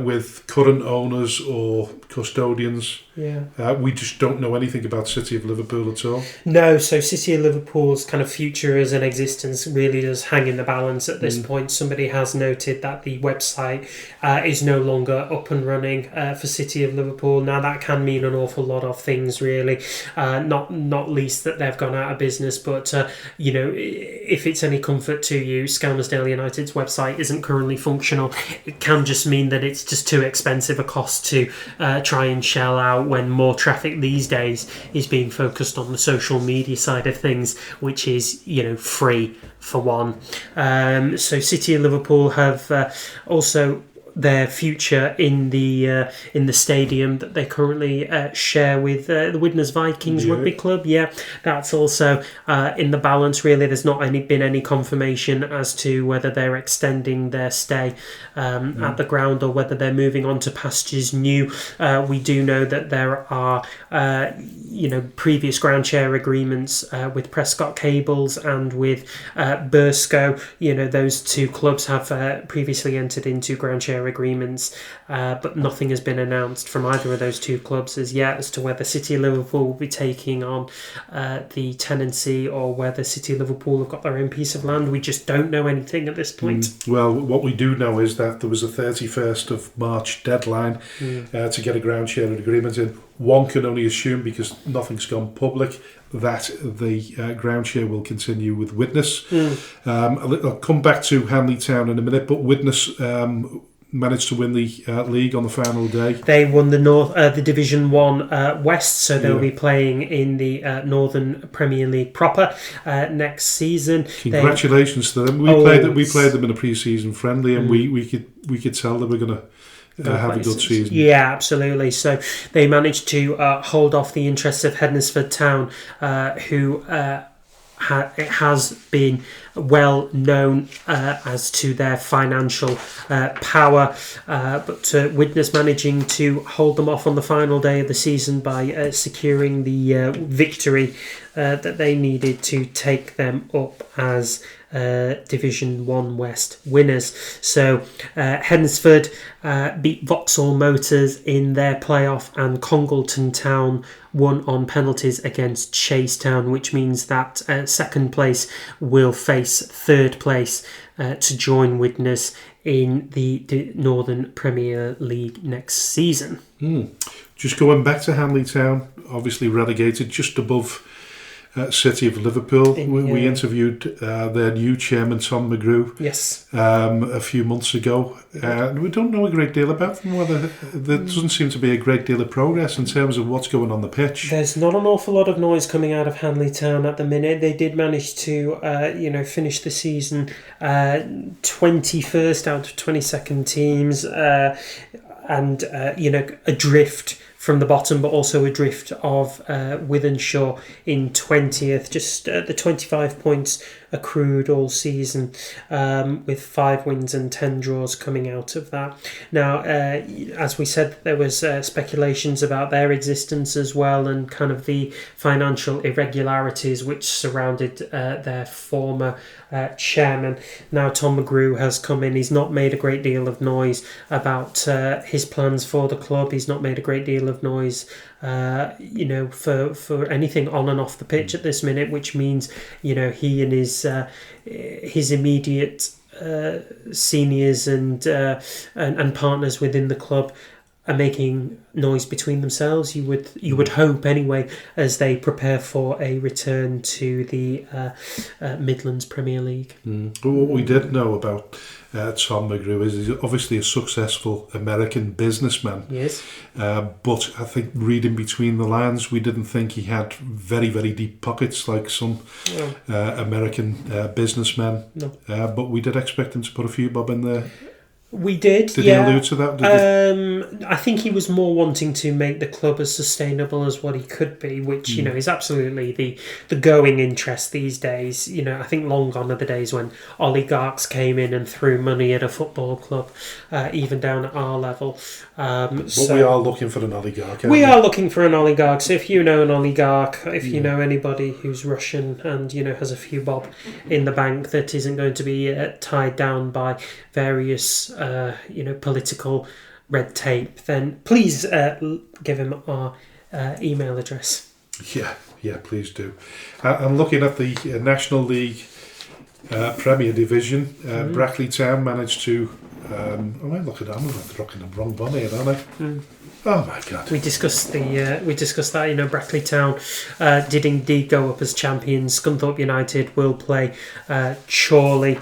Speaker 1: with current owners or custodians.
Speaker 2: Yeah.
Speaker 1: We just don't know anything about City of Liverpool at all.
Speaker 2: No, so City of Liverpool's kind of future as an existence really does hang in the balance at this point. Somebody has noted that the website is no longer up and running for City of Liverpool. Now that can mean an awful lot of things, really. Not least that they've gone out of business, but if it's any comfort to you, Skelmersdale United's website isn't currently functional. It can just mean that it's just too expensive a cost to try and shell out, when more traffic these days is being focused on the social media side of things, which is free for one. So City of Liverpool have also their future in the stadium that they currently share with the Widnes Vikings Rugby Club. Yeah, that's also in the balance. Really, there's not been any confirmation as to whether they're extending their stay at the ground or whether they're moving on to pastures new. We do know that there are previous ground share agreements with Prescott Cables and with Burscough. Those two clubs have previously entered into ground share agreements, but nothing has been announced from either of those two clubs as yet as to whether City of Liverpool will be taking on the tenancy or whether City of Liverpool have got their own piece of land. We just don't know anything at this point.
Speaker 1: Well, what we do know is that there was a 31st of March deadline to get a ground share agreement in. One can only assume, because nothing's gone public, that the ground share will continue with Widnes. I'll come back to Hanley Town in a minute, but Widnes managed to win the league on the final day.
Speaker 2: They won the Division 1 West, so they'll be playing in the Northern Premier League proper next season.
Speaker 1: Congratulations to them. We played them in a pre-season friendly, and we could tell they were going to have a good season.
Speaker 2: Yeah, absolutely. So they managed to hold off the interests of Hednesford Town, who it has been well known as to their financial power, but Widnes managing to hold them off on the final day of the season by securing the victory that they needed to take them up as Division 1 West winners. So Hednesford beat Vauxhall Motors in their playoff, and Congleton Town won on penalties against Chase Town, which means that second place will face third place to join Widnes in the Northern Premier League next season.
Speaker 1: Just going back to Hanley Town, obviously relegated just above City of Liverpool. We interviewed their new chairman, Tom McGrew, a few months ago. We don't know a great deal about them. There doesn't seem to be a great deal of progress in terms of what's going on the pitch.
Speaker 2: There's not an awful lot of noise coming out of Hanley Town at the minute. They did manage to finish the season 21st out of 22nd teams, and adrift from the bottom, but also a drift of Wythenshawe in 20th, just the 25 points accrued all season, with 5 wins and 10 draws coming out of that. Now, as we said, there was speculations about their existence as well, and kind of the financial irregularities which surrounded their former chairman. Now Tom McGrew has come in. He's not made a great deal of noise about his plans for the club. He's not made a great deal of noise for anything on and off the pitch at this minute, which means he and his immediate seniors and partners within the club are making noise between themselves. You would hope anyway, as they prepare for a return to the Midlands Premier League.
Speaker 1: Well, what we did know about Tom McGrew is he's obviously a successful American businessman.
Speaker 2: Yes.
Speaker 1: But I think reading between the lines, we didn't think he had very, very deep pockets like some American businessmen.
Speaker 2: No.
Speaker 1: But we did expect him to put a few bob in there.
Speaker 2: We did.
Speaker 1: Did he allude to that?
Speaker 2: I think he was more wanting to make the club as sustainable as what he could be, which is absolutely the going interest these days. I think long gone are the days when oligarchs came in and threw money at a football club, even down at our level.
Speaker 1: But we are looking for an oligarch.
Speaker 2: We are looking for an oligarch. So if you know an oligarch, if you know anybody who's Russian and has a few bob in the bank that isn't going to be tied down by various political red tape, then please give him our email address.
Speaker 1: Yeah, please do. I'm looking at the National League Premier Division. Brackley Town managed to. I'm looking at. I'm rocking the wrong one here, aren't I? Oh my God! We discussed
Speaker 2: that. Brackley Town did indeed go up as champions. Scunthorpe United will play Chorley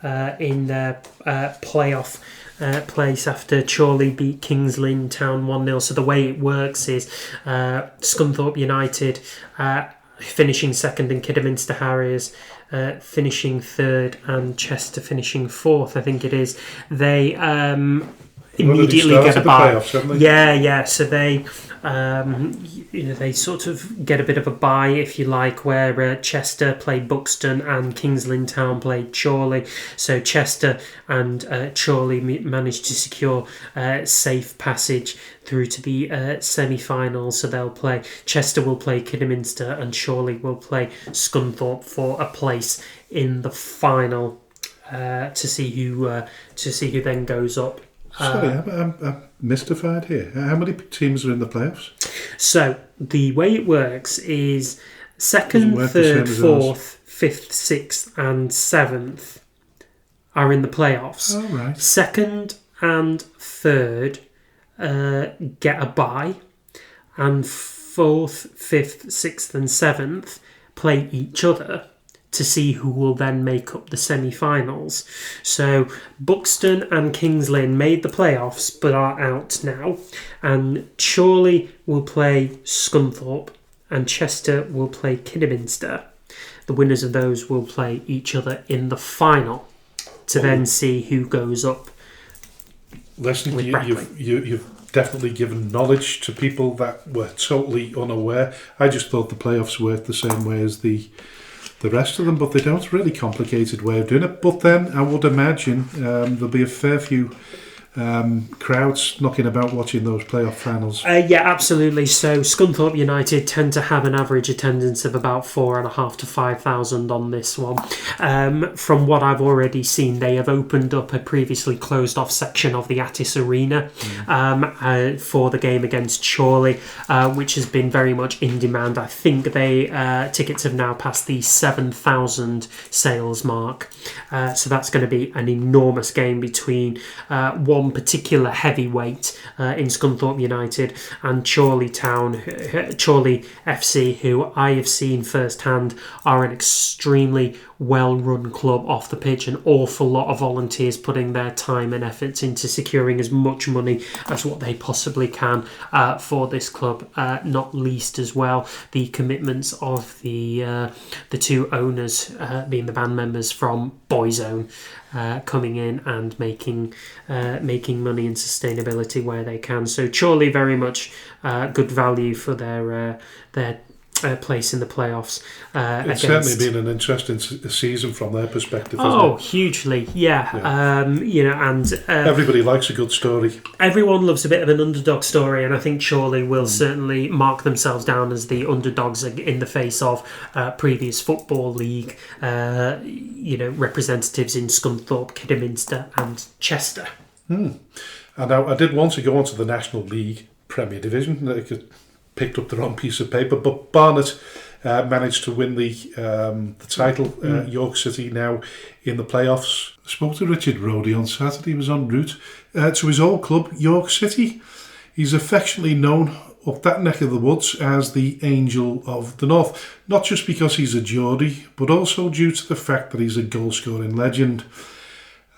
Speaker 2: in their playoff place after Chorley beat Kings Lynn Town 1-0. So the way it works is Scunthorpe United finishing second and Kidderminster Harriers finishing third and Chester finishing fourth, I think it is. They immediately get a bye. So they they sort of get a bit of a bye, if you like, where Chester played Buxton and Kings Lynn Town played Chorley. So Chester and Chorley managed to secure safe passage through to the semi-finals. So Chester will play Kidderminster and Chorley will play Scunthorpe for a place in the final to see who then goes up.
Speaker 1: Sorry, I'm mystified here. How many teams are in the playoffs?
Speaker 2: So the way it works is second, third, fourth, fifth, sixth, and seventh are in the playoffs.
Speaker 1: Oh, right.
Speaker 2: Second and third get a bye, and fourth, fifth, sixth, and seventh play each other to see who will then make up the semi-finals. So Buxton and Kings Lynn made the playoffs but are out now, and Chorley will play Scunthorpe and Chester will play Kidderminster. The winners of those will play each other in the final to then see who goes up.
Speaker 1: Listen, you've definitely given knowledge to people that were totally unaware. I just thought the playoffs worked the same way as the rest of them, but they don't. Really complicated way of doing it. But then I would imagine there'll be a fair few crowds knocking about watching those playoff finals.
Speaker 2: Yeah, absolutely. So Scunthorpe United tend to have an average attendance of about 4,500 to 5,000 on this one. From what I've already seen, they have opened up a previously closed off section of the Attis Arena for the game against Chorley, which has been very much in demand. I think tickets have now passed the 7,000 sales mark. So that's going to be an enormous game between one particular heavyweight in Scunthorpe United and Chorley FC, who I have seen firsthand are an extremely well-run club off the pitch. An awful lot of volunteers putting their time and efforts into securing as much money as what they possibly can for this club, not least as well the commitments of the two owners, being the band members from Boyzone, coming in and making money and sustainability where they can. So Chorley very much good value for their place in the playoffs.
Speaker 1: It's certainly been an interesting season from their perspective.
Speaker 2: Oh, hugely, yeah. And
Speaker 1: everybody likes a good story.
Speaker 2: Everyone loves a bit of an underdog story, and I think Chorley will certainly mark themselves down as the underdogs in the face of previous Football League, representatives in Scunthorpe, Kidderminster, and Chester.
Speaker 1: And now I did want to go on to the National League Premier Division. They picked up the wrong piece of paper, but Barnet managed to win the title. York City now in the playoffs. I spoke to Richard Rodey on Saturday. He was en route to his old club, York City. He's affectionately known up that neck of the woods as the Angel of the North, not just because he's a Geordie, but also due to the fact that he's a goal-scoring legend.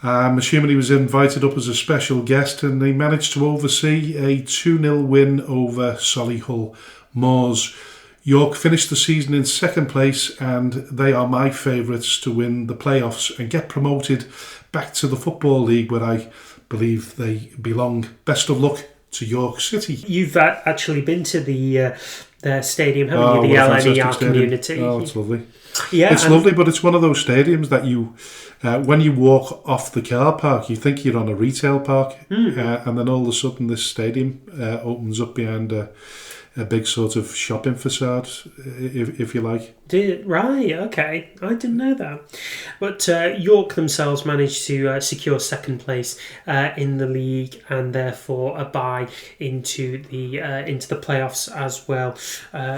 Speaker 1: I'm assuming he was invited up as a special guest, and he managed to oversee a 2-0 win over Solihull Moors. York finished the season in second place, and they are my favourites to win the playoffs and get promoted back to the Football League, where I believe they belong. Best of luck to York City.
Speaker 2: You've actually been to their stadium, haven't you? The LNER community.
Speaker 1: Oh, it's lovely.
Speaker 2: Yeah,
Speaker 1: it's lovely, but it's one of those stadiums that you, when you walk off the car park, you think you're on a retail park, and then all of a sudden this stadium opens up behind a big sort of shopping facade, if you like.
Speaker 2: Right, okay. I didn't know that. But York themselves managed to secure second place in the league and therefore a bye into the playoffs as well.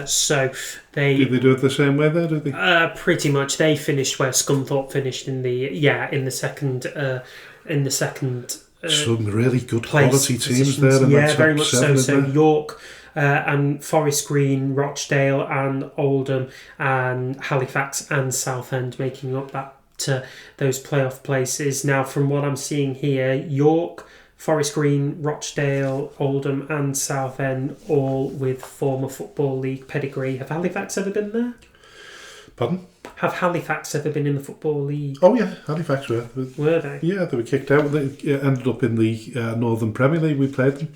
Speaker 2: So
Speaker 1: did they do it the same way there? Did they?
Speaker 2: Pretty much. They finished where Scunthorpe finished in the second.
Speaker 1: Some really good quality teams there.
Speaker 2: Yeah, very much so. So York. And Forest Green, Rochdale and Oldham and Halifax and Southend making up those playoff places. Now, from what I'm seeing here, York, Forest Green, Rochdale, Oldham and Southend, all with former Football League pedigree. Have Halifax ever been there?
Speaker 1: Pardon?
Speaker 2: Have Halifax ever been in the Football League?
Speaker 1: Oh yeah, Halifax were.
Speaker 2: Were they?
Speaker 1: Yeah, they were kicked out. They ended up in the Northern Premier League. We played them.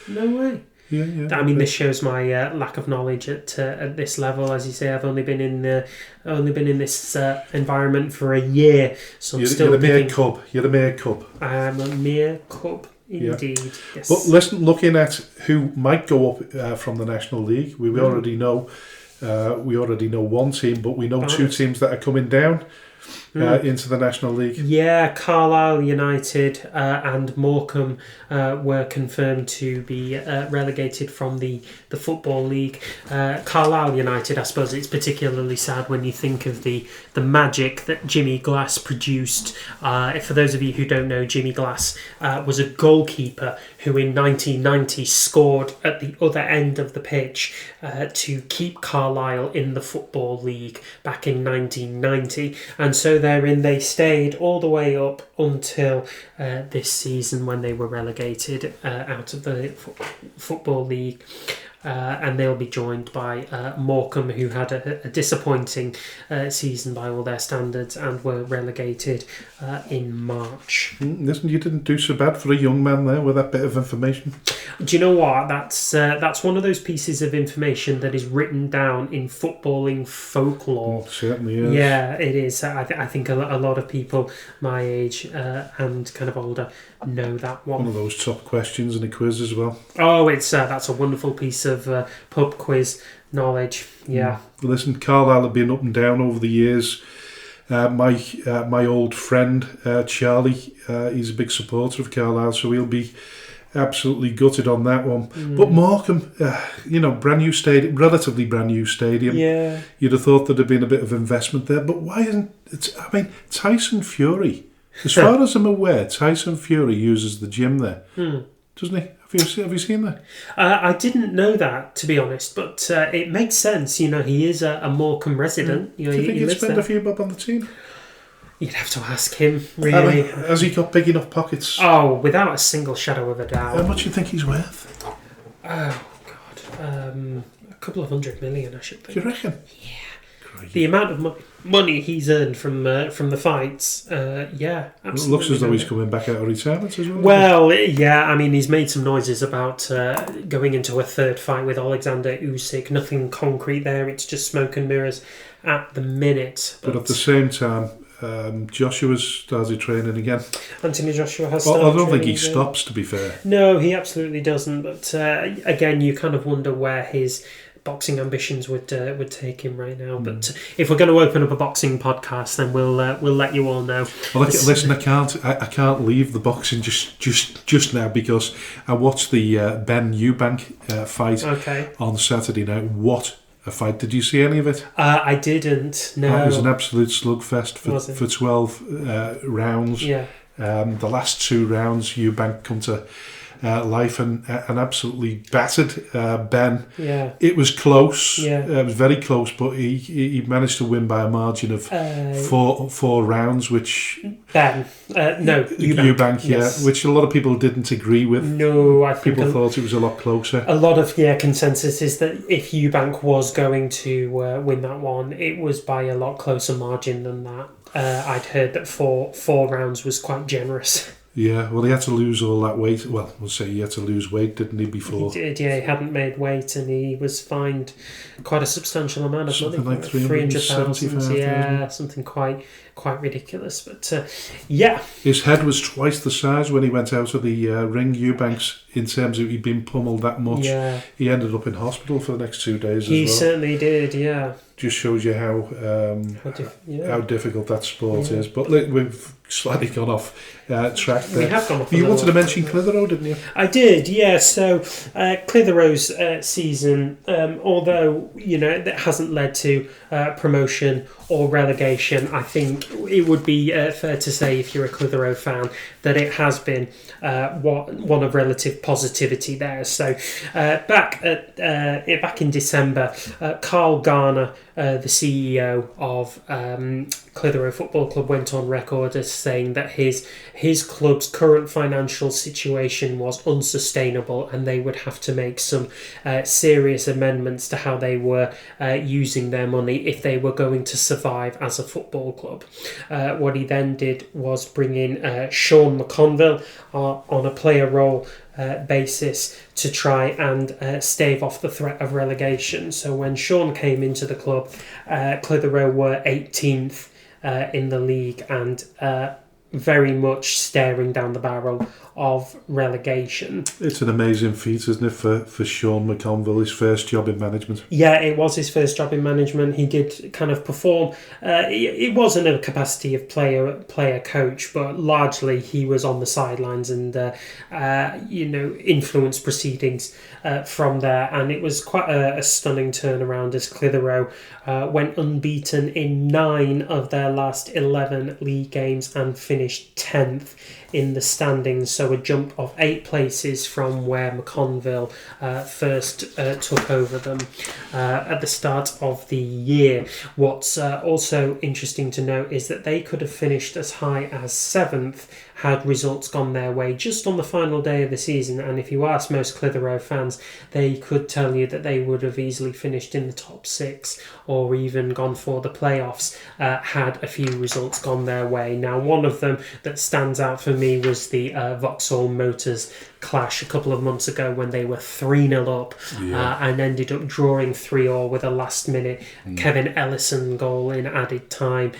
Speaker 2: No way.
Speaker 1: Yeah.
Speaker 2: I mean, this shows my lack of knowledge at this level. As you say, I've only been in this environment for a year, so
Speaker 1: you're a mere cub. You're a mere cub.
Speaker 2: I am a mere cub, indeed. Yeah. Yes.
Speaker 1: But listen, looking at who might go up from the National League, we already know. We already know one team, but we know two teams that are coming down into the National League. Yeah,
Speaker 2: Carlisle United and Morecambe were confirmed to be relegated from the Football League. Carlisle United, I suppose it's particularly sad when you think of the magic that Jimmy Glass produced. For those of you who don't know, Jimmy Glass was a goalkeeper who in 1990 scored at the other end of the pitch to keep Carlisle in the Football League back in 1990. And so therein they stayed all the way up until this season when they were relegated out of the Football League. And they'll be joined by Morecambe, who had a disappointing season by all their standards and were relegated in March.
Speaker 1: Listen, you didn't do so bad for a young man there with that bit of information.
Speaker 2: Do you know what? That's one of those pieces of information that is written down in footballing folklore.
Speaker 1: It certainly is.
Speaker 2: Yeah, it is. I think a lot of people my age and kind of older know that one.
Speaker 1: One of those top questions in a quiz as well.
Speaker 2: Oh, that's a wonderful piece of pub quiz knowledge. Yeah.
Speaker 1: Listen, Carlisle have been up and down over the years. My old friend Charlie, he's a big supporter of Carlisle, so he'll be absolutely gutted on that one. But Morecambe, brand new stadium, relatively brand new stadium.
Speaker 2: Yeah.
Speaker 1: You'd have thought there'd have been a bit of investment there, but why isn't it? I mean, Tyson Fury, as far as I'm aware, Tyson Fury uses the gym there, doesn't he? Have you seen that?
Speaker 2: I didn't know that, to be honest, but it makes sense. He is a Morecambe resident.
Speaker 1: Do you think he'd spend a few bob on the team?
Speaker 2: You'd have to ask him, really.
Speaker 1: Has he got big enough pockets?
Speaker 2: Oh, without a single shadow of a doubt.
Speaker 1: How much do you think he's worth?
Speaker 2: Oh, God. A couple of 100 million, I should think.
Speaker 1: Do you reckon?
Speaker 2: Yeah. Crikey. The amount of money he's earned from the fights, yeah, absolutely.
Speaker 1: It looks as though he's coming back out of retirement as well.
Speaker 2: Well, yeah, I mean, he's made some noises about going into a third fight with Alexander Usyk. Nothing concrete there, it's just smoke and mirrors at the minute.
Speaker 1: But at the same time, Joshua's started training again.
Speaker 2: Anthony Joshua has started
Speaker 1: I don't think he stops, to be fair.
Speaker 2: No, he absolutely doesn't. But again, you kind of wonder where his boxing ambitions would take him right now. But if we're going to open up a boxing podcast, then we'll let you all know.
Speaker 1: Well, listen, I can't leave the boxing just now because I watched the Ben Eubank fight on Saturday night. What a fight! Did you see any of it?
Speaker 2: I didn't. No,
Speaker 1: it was an absolute slugfest for 12 rounds.
Speaker 2: Yeah.
Speaker 1: The last 2 rounds, Eubank come to life and absolutely battered Ben.
Speaker 2: Yeah.
Speaker 1: It was close.
Speaker 2: Yeah.
Speaker 1: It was very close, but he managed to win by a margin of four rounds, which Eubank,
Speaker 2: yes.
Speaker 1: Which a lot of people didn't agree with.
Speaker 2: No, I think
Speaker 1: people thought it was a lot closer.
Speaker 2: A lot of consensus is that if Eubank was going to win that one, it was by a lot closer margin than that. I'd heard that four rounds was quite generous.
Speaker 1: Yeah, well, he had to lose all that weight. Well, we'll say he had to lose weight, didn't he, before?
Speaker 2: He did, yeah. He hadn't made weight, and he was fined quite a substantial amount of money.
Speaker 1: Something like
Speaker 2: 300,000. Yeah, something quite ridiculous. But yeah,
Speaker 1: his head was twice the size when he went out of the ring, Eubanks. In terms of he'd been pummeled that much,
Speaker 2: yeah.
Speaker 1: He ended up in hospital for the next 2 days.
Speaker 2: He
Speaker 1: as well.
Speaker 2: certainly did. Yeah.
Speaker 1: Just shows you how difficult that sport is. But look, we've slightly gone off track there.
Speaker 2: We have gone off.
Speaker 1: You wanted to mention Clitheroe, didn't you?
Speaker 2: I did, yeah. So Clitheroe's season, although that hasn't led to promotion or relegation, I think it would be fair to say, if you're a Clitheroe fan, that it has been one of relative positivity there. So back in December, Carl Garner, the CEO of Clitheroe Football Club, went on record as saying that his club's current financial situation was unsustainable, and they would have to make some serious amendments to how they were using their money if they were going to survive as a football club. What he then did was bring in Sean McConville on a player role basis to try and stave off the threat of relegation. So when Sean came into the club, Clitheroe were 18th in the league and very much staring down the barrel of relegation. It's
Speaker 1: an amazing feat, isn't it, for Sean McConville, his first job in management?
Speaker 2: Yeah, it was his first job in management. He did kind of perform. It wasn't a capacity of player coach, but largely he was on the sidelines and influenced proceedings from there. And it was quite a stunning turnaround as Clitheroe went unbeaten in 9 of their last 11 league games and finished 10th in the standings, so a jump of 8 places from where McConville first took over them at the start of the year. What's also interesting to note is that they could have finished as high as 7th had results gone their way just on the final day of the season, and if you ask most Clitheroe fans, they could tell you that they would have easily finished in the top 6 or even gone for the playoffs had a few results gone their way. Now, one of them that stands out for me was the Vauxhall Motors clash a couple of months ago when they were 3-0 up and ended up drawing 3-3 with a last minute Kevin Ellison goal in added time,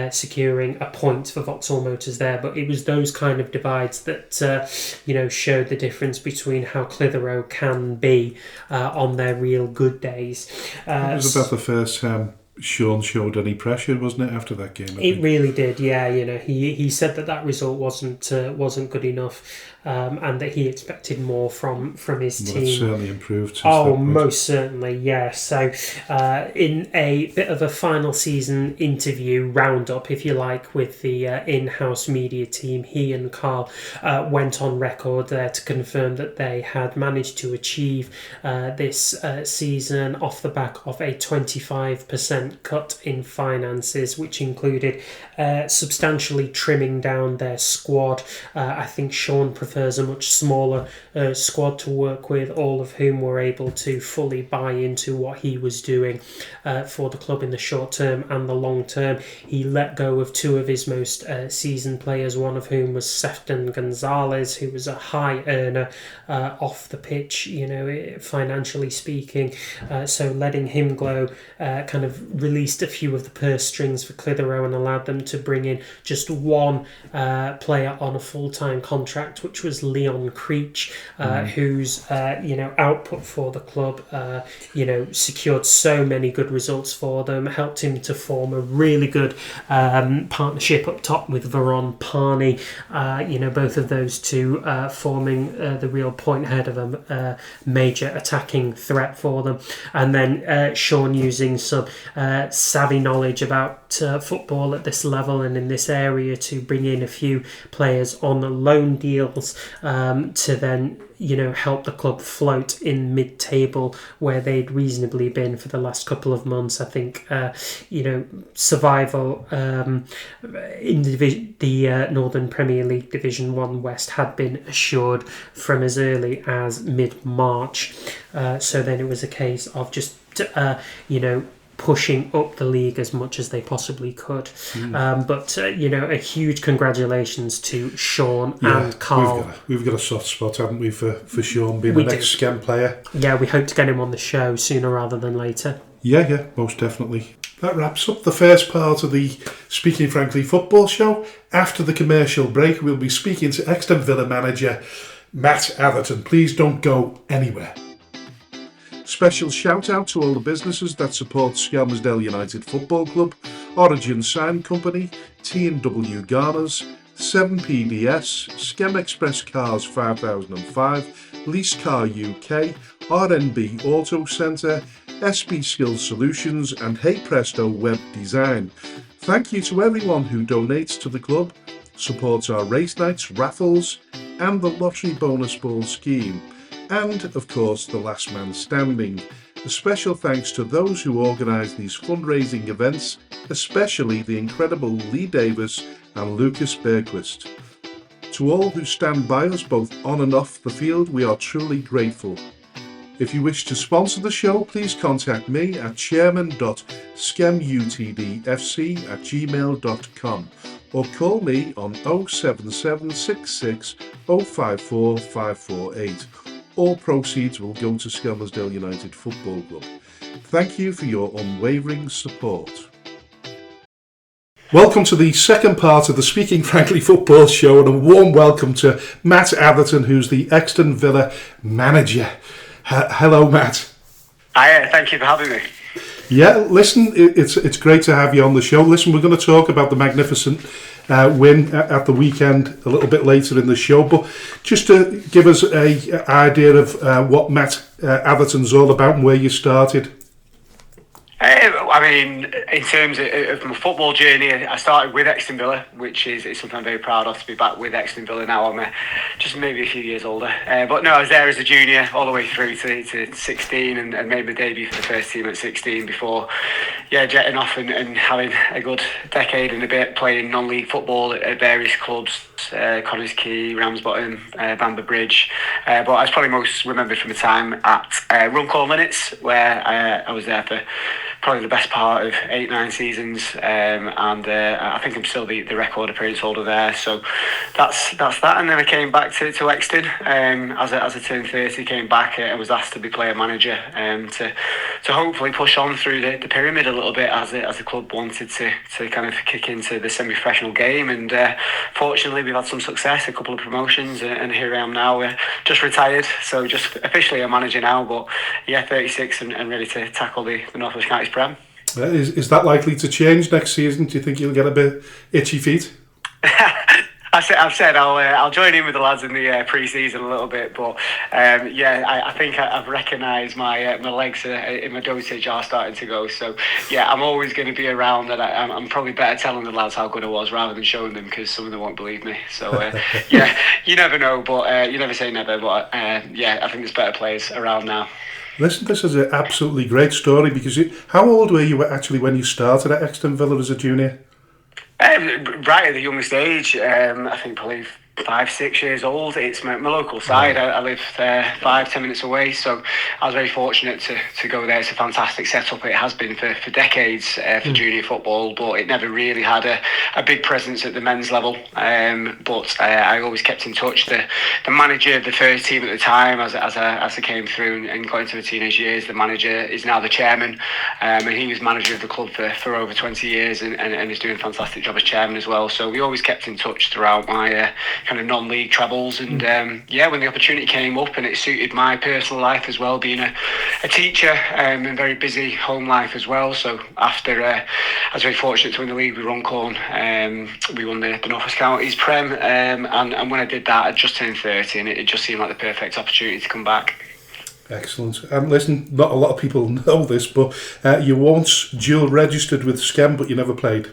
Speaker 2: securing a point for Vauxhall Motors there. But it was those kind of divides that showed the difference between how Clitheroe can be on their real good days.
Speaker 1: It was about the first time Sean showed any pressure, wasn't it, after that game?
Speaker 2: It really did, yeah. He said that result wasn't good enough, and that he expected more from his team.
Speaker 1: It's certainly improved since
Speaker 2: that point. Most certainly, yeah. So in a bit of a final season interview roundup, if you like, with the in-house media team, he and Carl went on record there to confirm that they had managed to achieve this season off the back of a 25% cut in finances, which included substantially trimming down their squad. I think Sean prefers a much smaller squad to work with, all of whom were able to fully buy into what he was doing for the club in the short term and the long term. He let go of 2 of his most seasoned players, one of whom was Tsffs Gonzalez, who was a high earner off the pitch, financially speaking. So letting him go kind of released a few of the purse strings for Clitheroe and allowed them to bring in just one player on a full-time contract, which was Leon Creech, whose output for the club secured so many good results for them, helped him to form a really good partnership up top with Veron Parney, both of those two forming the real point head of a major attacking threat for them. And then Sean using some savvy knowledge about football at this level and in this area to bring in a few players on loan deals to then help the club float in mid-table where they'd reasonably been for the last couple of months. I think survival in the Northern Premier League Division 1 West had been assured from as early as mid-March. So then it was a case of just pushing up the league as much as they possibly could. But a huge congratulations to Sean and Carl.
Speaker 1: We've got a soft spot, haven't we, for Sean being an ex-Schem player?
Speaker 2: Yeah, we hope to get him on the show sooner rather than later.
Speaker 1: Yeah, most definitely. That wraps up the first part of the Speaking Frankly football show. After the commercial break, we'll be speaking to Euxton Villa manager Matt Atherton. Please don't go anywhere. Special shout out to all the businesses that support Skelmersdale United Football Club, Origin Sign Company, T&W Garners, 7PDS, Schem Express Cars 5005, Lease Car UK, RNB Auto Centre, SB Skills Solutions and Hey Presto Web Design. Thank you to everyone who donates to the club, supports our race nights, raffles and the lottery bonus ball scheme, and of course the last man standing. A special thanks to those who organise these fundraising events, especially the incredible Lee Davis and Lucas Bergquist. To all who stand by us both on and off the field, we are truly grateful. If you wish to sponsor the show, please contact me at chairman.schemutdfc@gmail.com or call me on 07766 054 548. All proceeds will go to Skelmersdale United Football Club. Thank you for your unwavering support. Welcome to the second part of the Speaking Frankly football show, and a warm welcome to Matt Atherton, who's the Euxton Villa manager. Hello, Matt.
Speaker 3: Hi, thank you for having me.
Speaker 1: Yeah, listen, it's great to have you on the show. Listen, we're going to talk about the magnificent win at the weekend a little bit later in the show, but just to give us an idea of what Matt Atherton's all about and where you started.
Speaker 3: In terms of my football journey, I started with Euxton Villa, which is something I'm very proud of, to be back with Euxton Villa now. I'm just maybe a few years older. But no, I was there as a junior all the way through to 16 and made my debut for the first team at 16 before jetting off and having a good decade and a bit playing non-league football at various clubs, Connors Quay, Ramsbottom, Bamber Bridge. But I was probably most remembered from the time at Runcorn Linnets, where I was there for probably the best part of 8-9 seasons, and I think I'm still the record appearance holder there. So that's that. And then I came back to Euxton as I turned 30. Came back and was asked to be player manager to hopefully push on through the pyramid a little bit as the club wanted to kind of kick into the semi-professional game. And fortunately, we've had some success, a couple of promotions, and here I am now, just retired. So just officially a manager now, but 36 and ready to tackle the North West Counties Prem.
Speaker 1: Is that likely to change next season? Do you think you'll get a bit itchy feet?
Speaker 3: I've said I'll join in with the lads in the pre-season a little bit, but I think I've recognised my legs in my dotage are starting to go. So I'm always going to be around, and I'm probably better telling the lads how good I was rather than showing them, because some of them won't believe me. So you never know, but you never say never. But I think there's better players around now.
Speaker 1: Listen, this is an absolutely great story, because how old were you actually when you started at Euxton Villa as a junior?
Speaker 3: Right at the youngest age, I think probably 5-6 years old. It's my local side. I live 5-10 minutes away, so I was very fortunate to go there. It's a fantastic setup. It has been for decades for junior football, but it never really had a big presence at the men's level. But I always kept in touch. The manager of the first team at the time, as I came through and got into the teenage years, the manager is now the chairman, and he was manager of the club for over 20 years and is doing a fantastic job as chairman as well. So we always kept in touch throughout my kind of non-league travels, and when the opportunity came up and it suited my personal life as well, being a teacher and very busy home life as well. So after I was very fortunate to win the league with Runcorn, we won the North West Counties Prem, and when I did that, I just turned 30, and it just seemed like the perfect opportunity to come back.
Speaker 1: Excellent. And listen, not a lot of people know this, but you once dual registered with Schem, but you never played.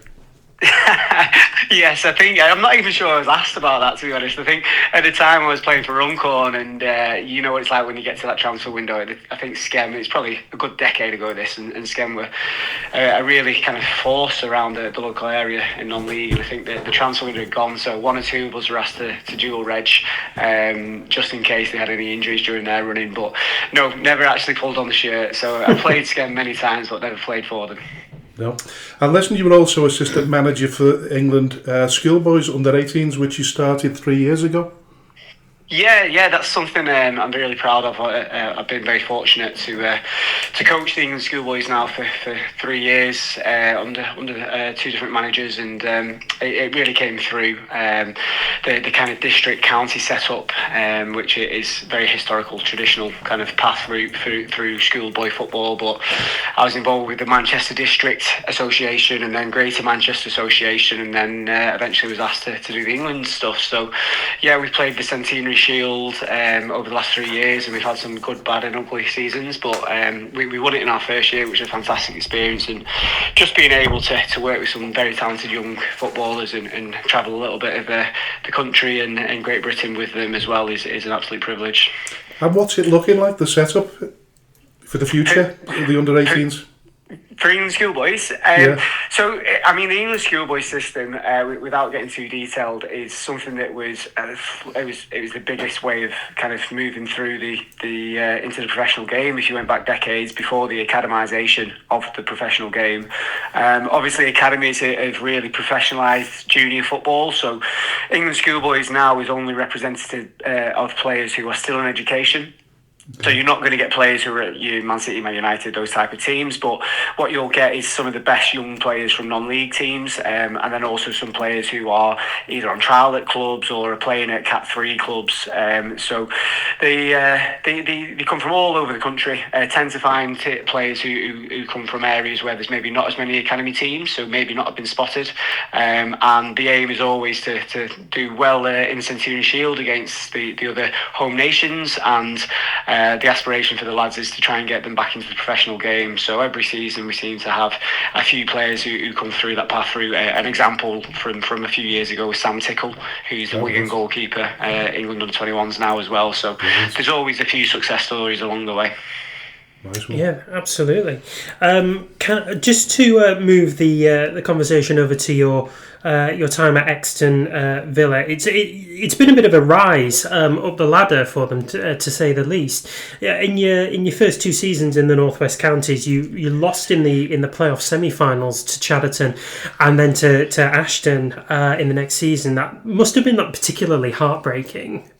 Speaker 3: Yes, I think I'm not even sure I was asked about that, to be honest. I think at the time I was playing for Runcorn, and you know what it's like when you get to that transfer window. I think Skem, it's probably a good decade ago this, and Skem were a really kind of force around the local area in non-league. And I think the transfer window had gone, so one or two of us were asked to dual reg, just in case they had any injuries during their running. But no, never actually pulled on the shirt. So I played Skem many times, but never played for them.
Speaker 1: No. And listen, you were also assistant manager for England schoolboys under 18s, which you started 3 years ago.
Speaker 3: Yeah, that's something I'm really proud of. I've been very fortunate to coach the England schoolboys now for 3 years under two different managers, and it really came through the kind of district county setup, which is very historical, traditional kind of path route through schoolboy football. But I was involved with the Manchester District Association and then Greater Manchester Association, and then eventually was asked to do the England stuff. So yeah, we played the Centenary Shield over the last 3 years, and we've had some good, bad and ugly seasons, but we won it in our first year, which was a fantastic experience, and just being able to work with some very talented young footballers and travel a little bit of the country and Great Britain with them as well is an absolute privilege.
Speaker 1: And what's it looking like, the setup for the future, the under 18s?
Speaker 3: For England schoolboys, so I mean the England schoolboy system, without getting too detailed, is something that was it was the biggest way of kind of moving through the into the professional game. If you went back decades before the academisation of the professional game, obviously academies have really professionalised junior football. So England schoolboys now is only representative of players who are still in education. So you're not going to get players who are at Man City, Man United, those type of teams, but what you'll get is some of the best young players from non-league teams, and then also some players who are either on trial at clubs or are playing at Cat 3 clubs. So they come from all over the country. Tend to find players who come from areas where there's maybe not as many academy teams, so maybe not have been spotted. And the aim is always to do well in the Centenary Shield against the other home nations, and the aspiration for the lads is to try and get them back into the professional game. So every season we seem to have a few players who come through that path through. An example from a few years ago was Sam Tickle, who's the Wigan goalkeeper, England under 21s now as well. So there's always a few success stories along the way.
Speaker 1: Nice one.
Speaker 2: Yeah, absolutely. Just to move the conversation over to your time at Euxton Villa, it's been a bit of a rise up the ladder for them, to say the least. In your first 2 seasons in the Northwest Counties, you lost in the playoff semi-finals to Chatterton, and then to Ashton in the next season. That must have been particularly heartbreaking.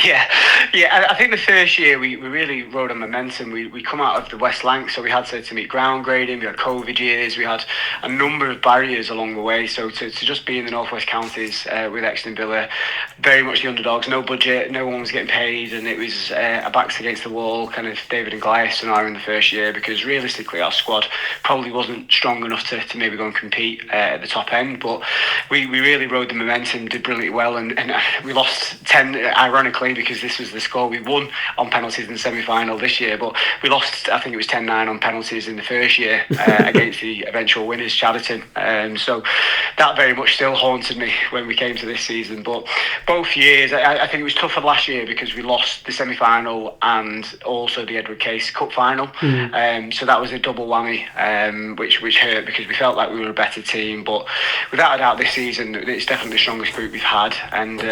Speaker 2: Yeah. I think the first year we really rode on momentum. We come out of the West Lancs, so we had to meet ground grading. We had COVID years. We had a number of barriers along the way. So to just be in the Northwest Counties with Euxton Villa, very much the underdogs, no budget, no one was getting paid, and it was a backs against the wall kind of David and Goliath scenario in the first year, because realistically our squad probably wasn't strong enough to maybe go and compete at the top end. But we really rode the momentum, did brilliantly well, and we lost 10, ironically, because this was the score. We won on penalties in the semi-final this year, but we lost, I think it was 10-9 on penalties in the first year against the eventual winners, Chatterton. So that very much still haunted me when we came to this season. But both years, I think it was tougher last year because we lost the semi-final and also the Edward Case Cup final. So that was a double whammy, which hurt because we felt like we were a better team. But without a doubt, this season, it's definitely the strongest group we've had. And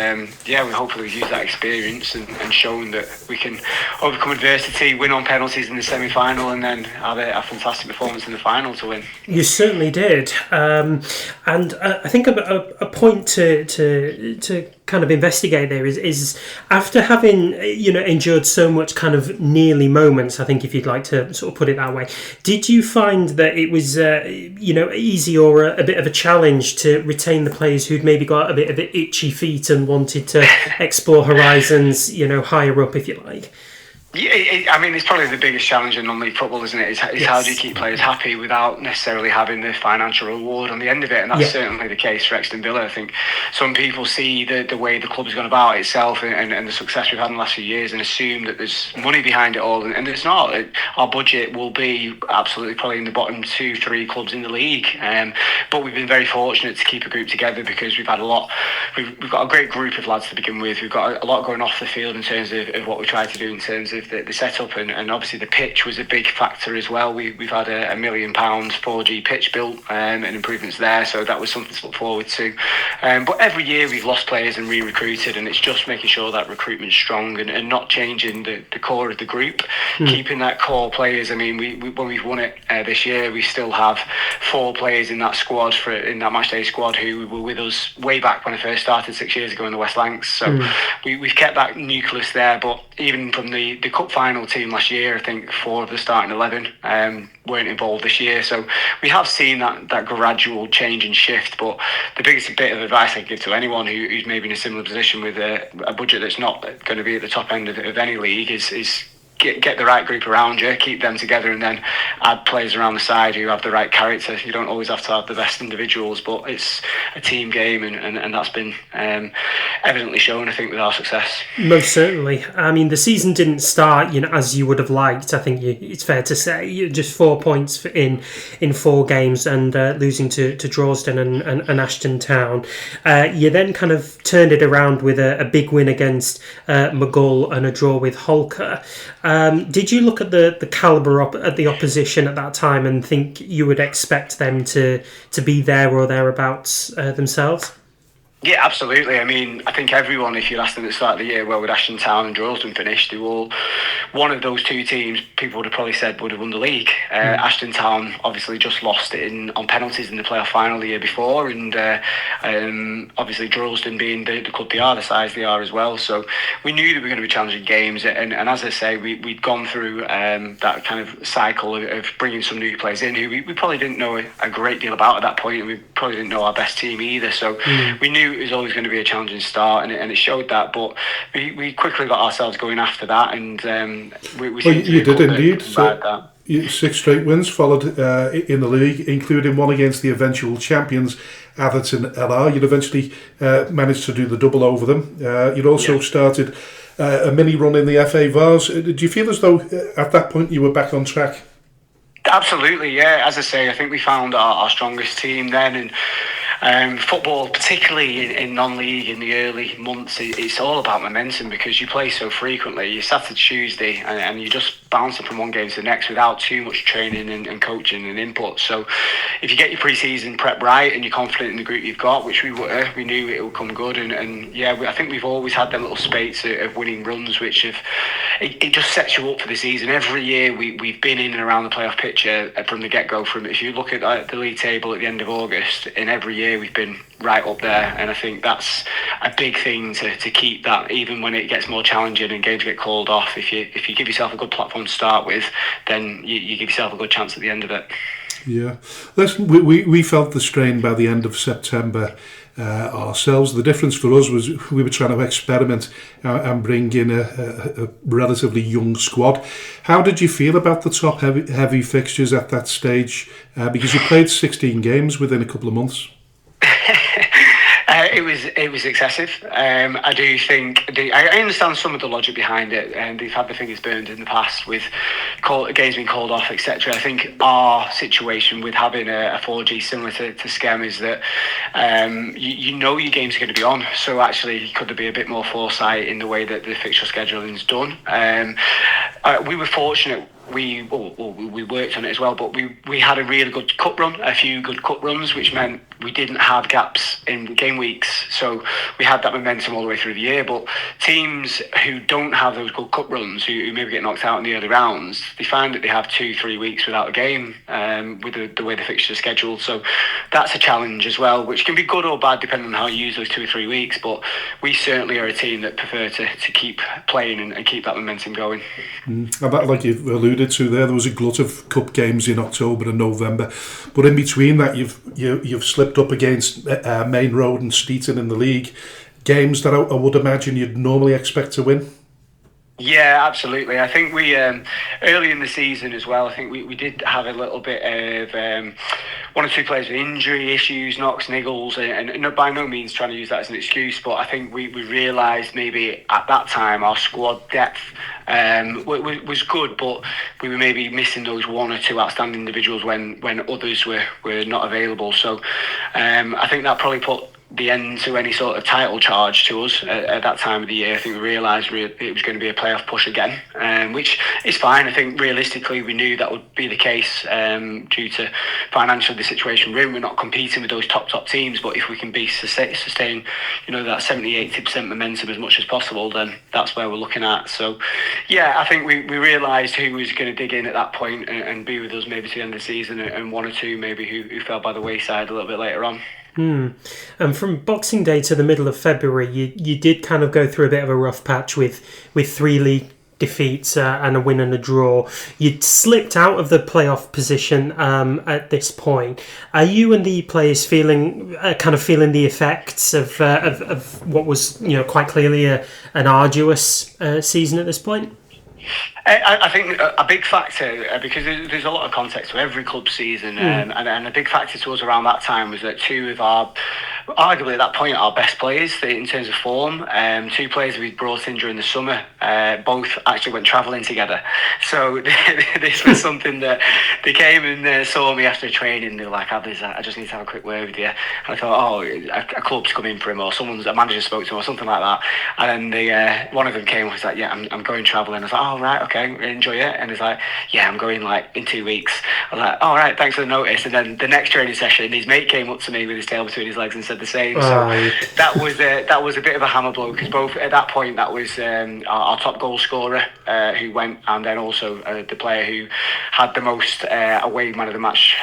Speaker 2: we hopefully use that experience and shown that we can overcome adversity, win on penalties in the semi-final, and then have a fantastic performance in the final to win. You certainly did, and I think a point to kind of investigate there is after having endured so much kind of nearly moments, I think, if you'd like to sort of put it that way, did you find that it was easy or a bit of a challenge to retain the players who'd maybe got a bit of itchy feet and wanted to explore horizons higher up, if you like?
Speaker 3: Yeah, I mean, it's probably the biggest challenge in non-league football, isn't it? Is how do you keep players happy without necessarily having the financial reward on the end of it? And that's certainly the case for Euxton Villa. I think some people see the way the club's gone about itself and the success we've had in the last few years and assume that there's money behind it all, and there's not. Our budget will be absolutely probably in the bottom 2-3 clubs in the league, but we've been very fortunate to keep a group together because we've had a lot. We've got a great group of lads to begin with. We've got a lot going off the field in terms of what we try to do in terms of the setup, and obviously the pitch was a big factor as well. We've had a £1 million 4G pitch built and improvements there, so that was something to look forward to. But every year we've lost players and re-recruited, and it's just making sure that recruitment's strong and not changing the core of the group, keeping that core players. I mean, we when we've won it this year, we still have 4 players in that squad in that matchday squad who were with us way back when I first started 6 years ago in the West Lancs. So we've kept that nucleus there, but even from the cup final team last year, I think 4 of the starting 11 weren't involved this year. So we have seen that gradual change and shift. But the biggest bit of advice I give to anyone who's maybe in a similar position with a budget that's not going to be at the top end of any league is get the right group around you, keep them together, and then add players around the side who have the right character. You don't always have to have the best individuals, but it's a team game, and that's been evidently shown, I think, with our success.
Speaker 2: Most certainly. I mean, the season didn't start, as you would have liked. I think it's fair to say. Just 4 points in 4 games, and losing to Droylsden and Ashton Town. You then kind of turned it around with a big win against Maghull and a draw with Holker. Did you look at the calibre at the opposition at that time and think you would expect them to be there or thereabouts themselves?
Speaker 3: Yeah, absolutely. I mean, I think everyone, if you asked them at the start of the year, where would Ashton Town and Droylsden finish, they were all one of those 2 teams people would have probably said would have won the league. Ashton Town obviously just lost it on penalties in the playoff final the year before, and obviously Droylsden being the club they are, the size they are as well. So we knew that we were going to be challenging games, and as I say, we'd gone through that kind of cycle of bringing some new players in who we probably didn't know a great deal about at that point, and we probably didn't know our best team either. So we knew it was always going to be a challenging start, and it showed that. But we quickly got ourselves going after that, and
Speaker 1: you did indeed. So 6 straight wins followed in the league, including one against the eventual champions Atherton LR. You'd eventually managed to do the double over them. You'd also started a mini run in the FA Vars. Did you feel as though at that point you were back on track?
Speaker 3: Absolutely, yeah. As I say, I think we found our strongest team then, and football, particularly in non-league in the early months, it's all about momentum because you play so frequently. You Saturday, Tuesday, and you just bouncing from one game to the next without too much training and coaching and input. So if you get your pre-season prep right and you're confident in the group you've got, which we were, we knew it would come good. And yeah, I think we've always had them little spates of winning runs, which have it just sets you up for the season. Every year we've been in and around the playoff picture from the get-go. From if you look at the league table at the end of August, in every year we've been right up there, and I think that's a big thing to keep that even when it gets more challenging and games get called off. If you give yourself a good platform to start with, then you give yourself a good chance at the end of it.
Speaker 1: Yeah, listen, we felt the strain by the end of September ourselves. The difference for us was we were trying to experiment and bring in a relatively young squad. How did you feel about the top heavy fixtures at that stage? Because you played 16 games within a couple of months.
Speaker 3: It was excessive. I do think I understand some of the logic behind it, and they've had the fingers burned in the past with games being called off, etc. I think our situation with having a 4G similar to Skem is that you know your games are going to be on. So actually, could there be a bit more foresight in the way that the fixture scheduling is done? We were fortunate. We worked on it as well, but we had a really good cup run, a few good cup runs, which meant we didn't have gaps in game weeks, so we had that momentum all the way through the year. But teams who don't have those good cup runs, who maybe get knocked out in the early rounds, they find that they have 2-3 weeks without a game with the way the fixtures are scheduled. So that's a challenge as well, which can be good or bad depending on how you use those 2 or 3 weeks. But we certainly are a team that prefer to keep playing and keep that momentum going.
Speaker 1: And that, like you've alluded to there was a glut of cup games in October and November, but in between that you've slipped up against Main Road and Steeton in the league, games that I would imagine you'd normally expect to win.
Speaker 3: Yeah, absolutely. I think we early in the season as well. I think we did have a little bit of one or two players with injury issues, knocks, niggles, and by no means trying to use that as an excuse. But I think we realised maybe at that time our squad depth was good, but we were maybe missing those one or two outstanding individuals when others were not available. So I think that probably put the end to any sort of title charge to us at that time of the year. I think we realised it was going to be a playoff push again, which is fine. I think realistically we knew that would be the case due to financially the situation we're in. We're not competing with those top teams, but if we can sustain that 70-80% momentum as much as possible, then that's where we're looking at. So yeah, I think we realised who was going to dig in at that point and be with us maybe to the end of the season, and one or two maybe who fell by the wayside a little bit later on.
Speaker 2: And from Boxing Day to the middle of February, you did kind of go through a bit of a rough patch with 3 league defeats and a win and a draw. You'd slipped out of the playoff position at this point. Are you and the players feeling the effects of what was quite clearly an arduous season at this point?
Speaker 3: I think a big factor, because there's a lot of context to every club season, and a big factor to us around that time was that two of our, arguably at that point, our best players in terms of form, 2 players we brought in during the summer, both actually went travelling together. So this was something that they came and saw me after training. They were like, I just need to have a quick word with you. And I thought, a club's come in for him, or a manager spoke to him, or something like that. And then one of them came and was like, yeah, I'm going travelling. I was like, oh, right, okay, enjoy it. And he's like, yeah, I'm going in 2 weeks. I was like, all right, thanks for the notice. And then the next training session, his mate came up to me with his tail between his legs and said the same. So that was a bit of a hammer blow, because both at that point that was our top goal scorer who went, and then also the player who had the most away man of the match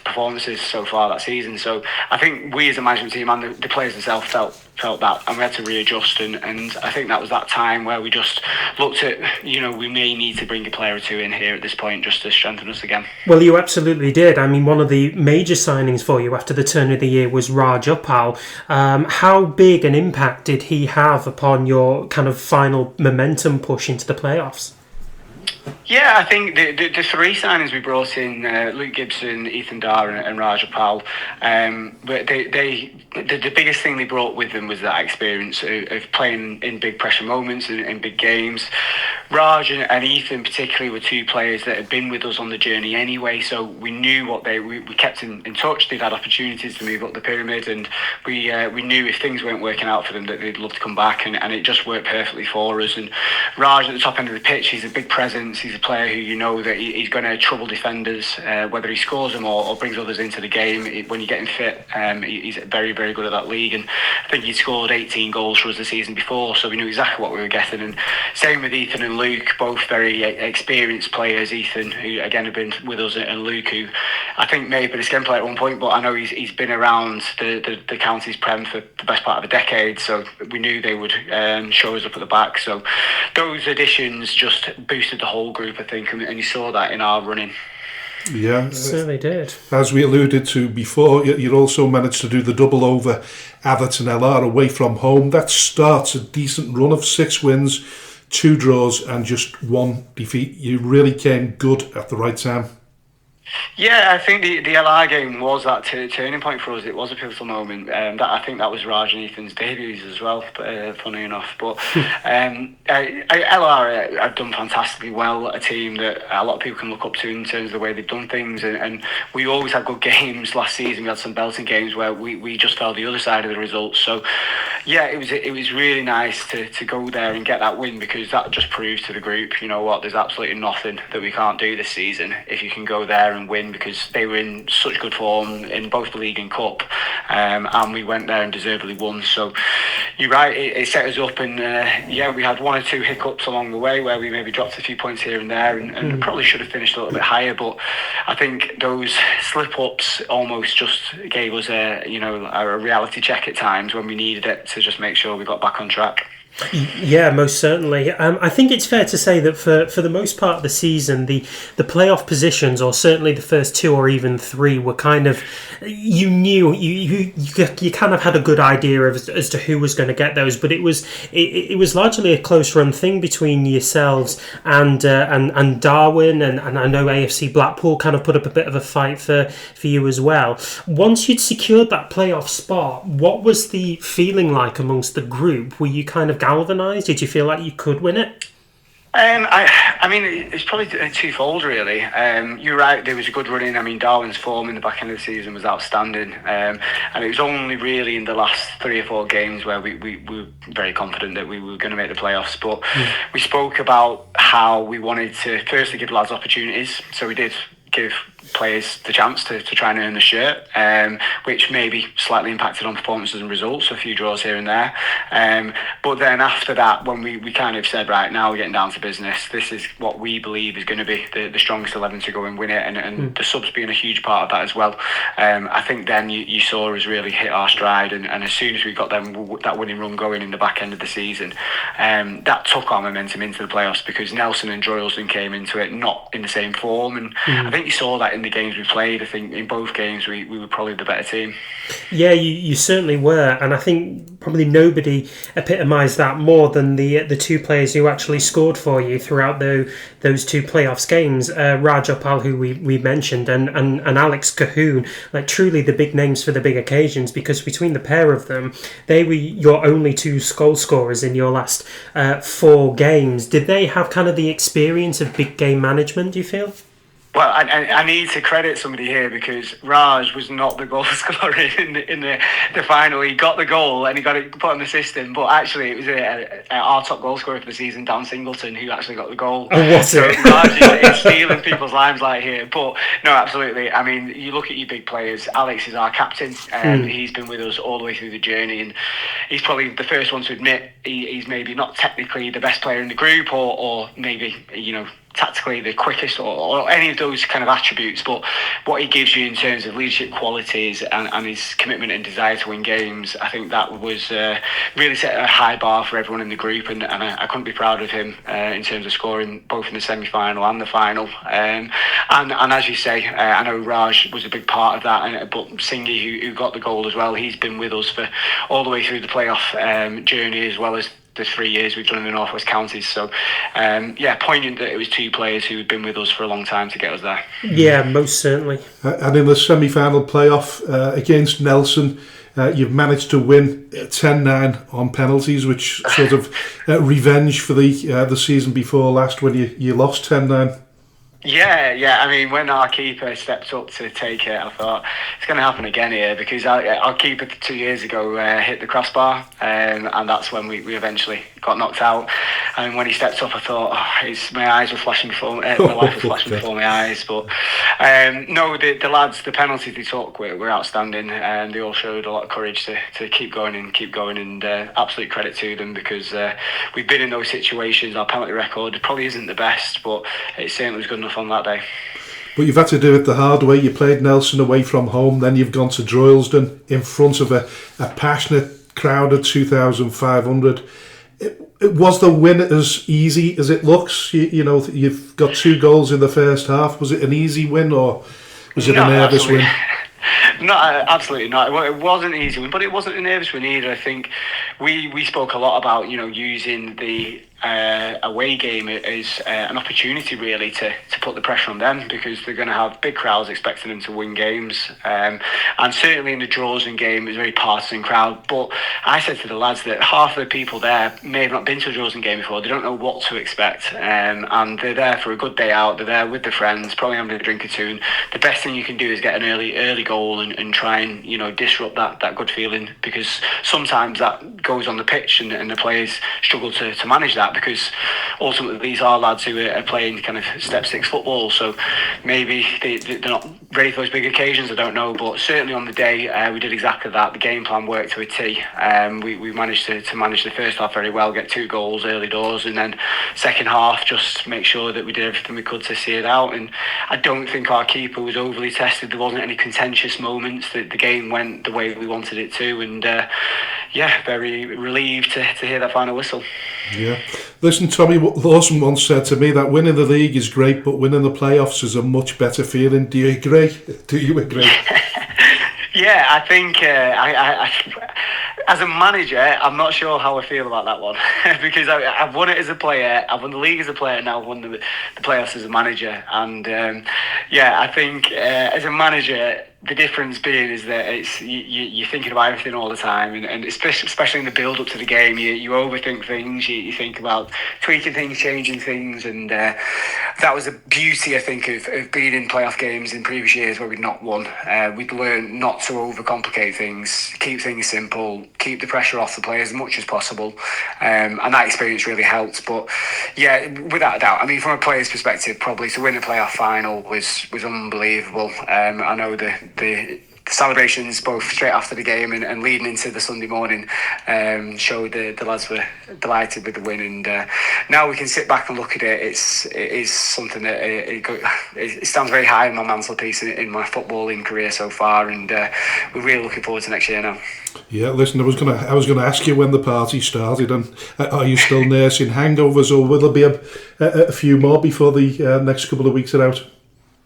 Speaker 3: performances so far that season. So I think we as a management team and the players themselves felt that, and we had to readjust, and I think that was that time where we just looked at, we may need to bring a player or two in here at this point just to strengthen us again.
Speaker 2: Well, you absolutely did. I mean, one of the major signings for you after the turn of the year was Rajapal. How big an impact did he have upon your kind of final momentum push into the playoffs?
Speaker 3: Yeah, I think the 3 signings we brought in, Luke Gibson, Ethan Dar and Rajapal, but the biggest thing they brought with them was that experience of playing in big pressure moments and in big games. Raj and Ethan particularly were 2 players that had been with us on the journey anyway, so we knew what we kept in touch. They'd had opportunities to move up the pyramid, and we knew if things weren't working out for them that they'd love to come back, and it just worked perfectly for us. And Raj at the top end of the pitch, he's a big presence. He's a player who that he's going to trouble defenders, whether he scores them or brings others into the game. When you get him fit, he's very, very good at that league, and I think he scored 18 goals for us the season before, so we knew exactly what we were getting. And same with Ethan and Luke, both very experienced players. Ethan, who again have been with us, and Luke, who I think may have been a scam player at one point, but I know he's been around the county's Prem for the best part of a decade, so we knew they would show us up at the back. So those additions just boosted the whole group, I think, and you saw that in our running.
Speaker 1: Yeah,
Speaker 2: certainly did.
Speaker 1: As we alluded to before, you also managed to do the double over Atherton LR away from home. That starts a decent run of 6 wins, 2 draws and just 1 defeat. You really came good at the right time.
Speaker 3: Yeah, I think the LR game was that turning point for us. It was a pivotal moment. I think that was Raj and Ethan's debuts as well, funny enough. But LR have done fantastically well. A team that a lot of people can look up to in terms of the way they've done things. And we always had good games last season. We had some belting games where we just fell the other side of the results. So, yeah, it was really nice to go there and get that win, because that just proves to the group, you know what, there's absolutely nothing that we can't do this season if you can go there and win, because they were in such good form in both the league and cup, and we went there and deservedly won. So you're right, it set us up, and we had 1 or 2 hiccups along the way where we maybe dropped a few points here and there, and probably should have finished a little bit higher, but I think those slip-ups almost just gave us a reality check at times when we needed it, to just make sure we got back on track.
Speaker 2: Yeah, most certainly. I think it's fair to say that for the most part of the season, the playoff positions, or certainly the first two or even three, were kind of, you knew, you kind of had a good idea of as to who was going to get those, but it was largely a close run thing between yourselves and Darwin, and I know AFC Blackpool kind of put up a bit of a fight for you as well. Once you'd secured that playoff spot, what was the feeling like amongst the group? Were you kind of galvanised? Did you feel like you could win it?
Speaker 3: I mean, it's probably twofold, really. You're right, there was a good running. I mean, Darwin's form in the back end of the season was outstanding. And it was only really in the last 3 or 4 games where we were very confident that we were going to make the playoffs. But we spoke about how we wanted to firstly give lads opportunities. So we did give players the chance to try and earn the shirt, which maybe slightly impacted on performances and results, a few draws here and there. But then after that, when we kind of said, right, now we're getting down to business, this is what we believe is going to be the strongest 11 to go and win it, and the subs being a huge part of that as well. I think then you saw us really hit our stride, and as soon as we got that winning run going in the back end of the season, that took our momentum into the playoffs, because Nelson and Droylsden came into it not in the same form, and I think you saw that in the games we played. I think in both games we were probably the better team.
Speaker 2: Yeah, you certainly were, and I think probably nobody epitomised that more than the two players who actually scored for you throughout those two playoffs games, Rajapal, who we mentioned, and Alex Cahoon, like truly the big names for the big occasions, because between the pair of them, they were your only two goal scorers in your last 4 games. Did they have kind of the experience of big game management, do you feel?
Speaker 3: Well, I need to credit somebody here, because Raj was not the goal scorer in the final. He got the goal and he got it put on the system, but actually it was our top goal scorer for the season, Dan Singleton, who actually got the goal.
Speaker 2: Oh, was
Speaker 3: so
Speaker 2: it?
Speaker 3: Raj is stealing people's limelight here. But no, absolutely. I mean, you look at your big players. Alex is our captain, and he's been with us all the way through the journey, and he's probably the first one to admit he's maybe not technically the best player in the group, or maybe, tactically the quickest, or any of those kind of attributes, but what he gives you in terms of leadership qualities and his commitment and desire to win games, I think that was really set a high bar for everyone in the group, and I couldn't be proud of him in terms of scoring both in the semi-final and the final. And as you say, I know Raj was a big part of that, but Singy, who got the goal as well, he's been with us for all the way through the playoff journey, as well as the 3 years we've done in the North West Counties. So poignant that it was two players who had been with us for a long time to get us there.
Speaker 2: Yeah, most certainly.
Speaker 1: And in the semi-final playoff against Nelson, you've managed to win 10-9 on penalties, which sort of revenge for the season before last, when you lost 10-9.
Speaker 3: Yeah. I mean, when our keeper stepped up to take it, I thought it's going to happen again here, because our keeper 2 years ago hit the crossbar, and that's when we eventually got knocked out. And when he stepped up, I thought, my eyes were flashing before my life was flashing before my eyes. But no, the lads, the penalties they took were outstanding, and they all showed a lot of courage to keep going, and absolute credit to them, because we've been in those situations. Our penalty record probably isn't the best, but it certainly was good enough on that day.
Speaker 1: But you've had to do it the hard way. You played Nelson away from home, then you've gone to Droylsden in front of a passionate crowd of 2,500. Was the win as easy as it looks? You've got 2 goals in the first half. Was it an easy win, or was it a nervous win?
Speaker 3: No, absolutely not. It wasn't an easy win, but it wasn't a nervous win either. I think we spoke a lot about using the away game as an opportunity really to put the pressure on them, because they're going to have big crowds expecting them to win games, and certainly in the Droylsden game it was a very partisan crowd. But I said to the lads that half of the people there may have not been to a Droylsden game before. They don't know what to expect, and they're there for a good day out. They're there with their friends, probably having a drink or two, and the best thing you can do is get an early goal and try and disrupt that good feeling, because sometimes that goes on the pitch and the players struggle to manage that, because ultimately these are lads who are playing kind of step 6 football, so maybe they're not ready for those big occasions, I don't know. But certainly on the day we did exactly that. The game plan worked to a T. We managed to manage the first half very well, get 2 goals early doors, and then second half just make sure that we did everything we could to see it out. And I don't think our keeper was overly tested. There wasn't any contentious moments. The game went the way we wanted it to, and yeah, very relieved to hear that final whistle.
Speaker 1: Yeah. Listen, Tommy Lawson once said to me that winning the league is great, but winning the playoffs is a much better feeling. Do you agree? Do you agree?
Speaker 3: Yeah, I think I as a manager, I'm not sure how I feel about that one because I've won it as a player, I've won the league as a player, now I've won the playoffs as a manager, and I think as a manager, the difference being is that it's you're thinking about everything all the time, and especially in the build up to the game, you overthink things, you think about tweaking things, changing things, and that was the beauty, I think, of being in playoff games in previous years where we'd not won. We'd learned not to overcomplicate things, keep things simple, keep the pressure off the players as much as possible, and that experience really helped. But yeah, without a doubt, I mean, from a player's perspective, probably to win a playoff final was unbelievable. I know the celebrations both straight after the game and leading into the Sunday morning showed the lads were delighted with the win, and now we can sit back and look at it. It is something that it stands very high in my mantelpiece in my footballing career so far, and we're really looking forward to next year now.
Speaker 1: Yeah, listen, I was gonna ask you when the party started, and are you still nursing hangovers, or will there be a few more before the next couple of weeks are out?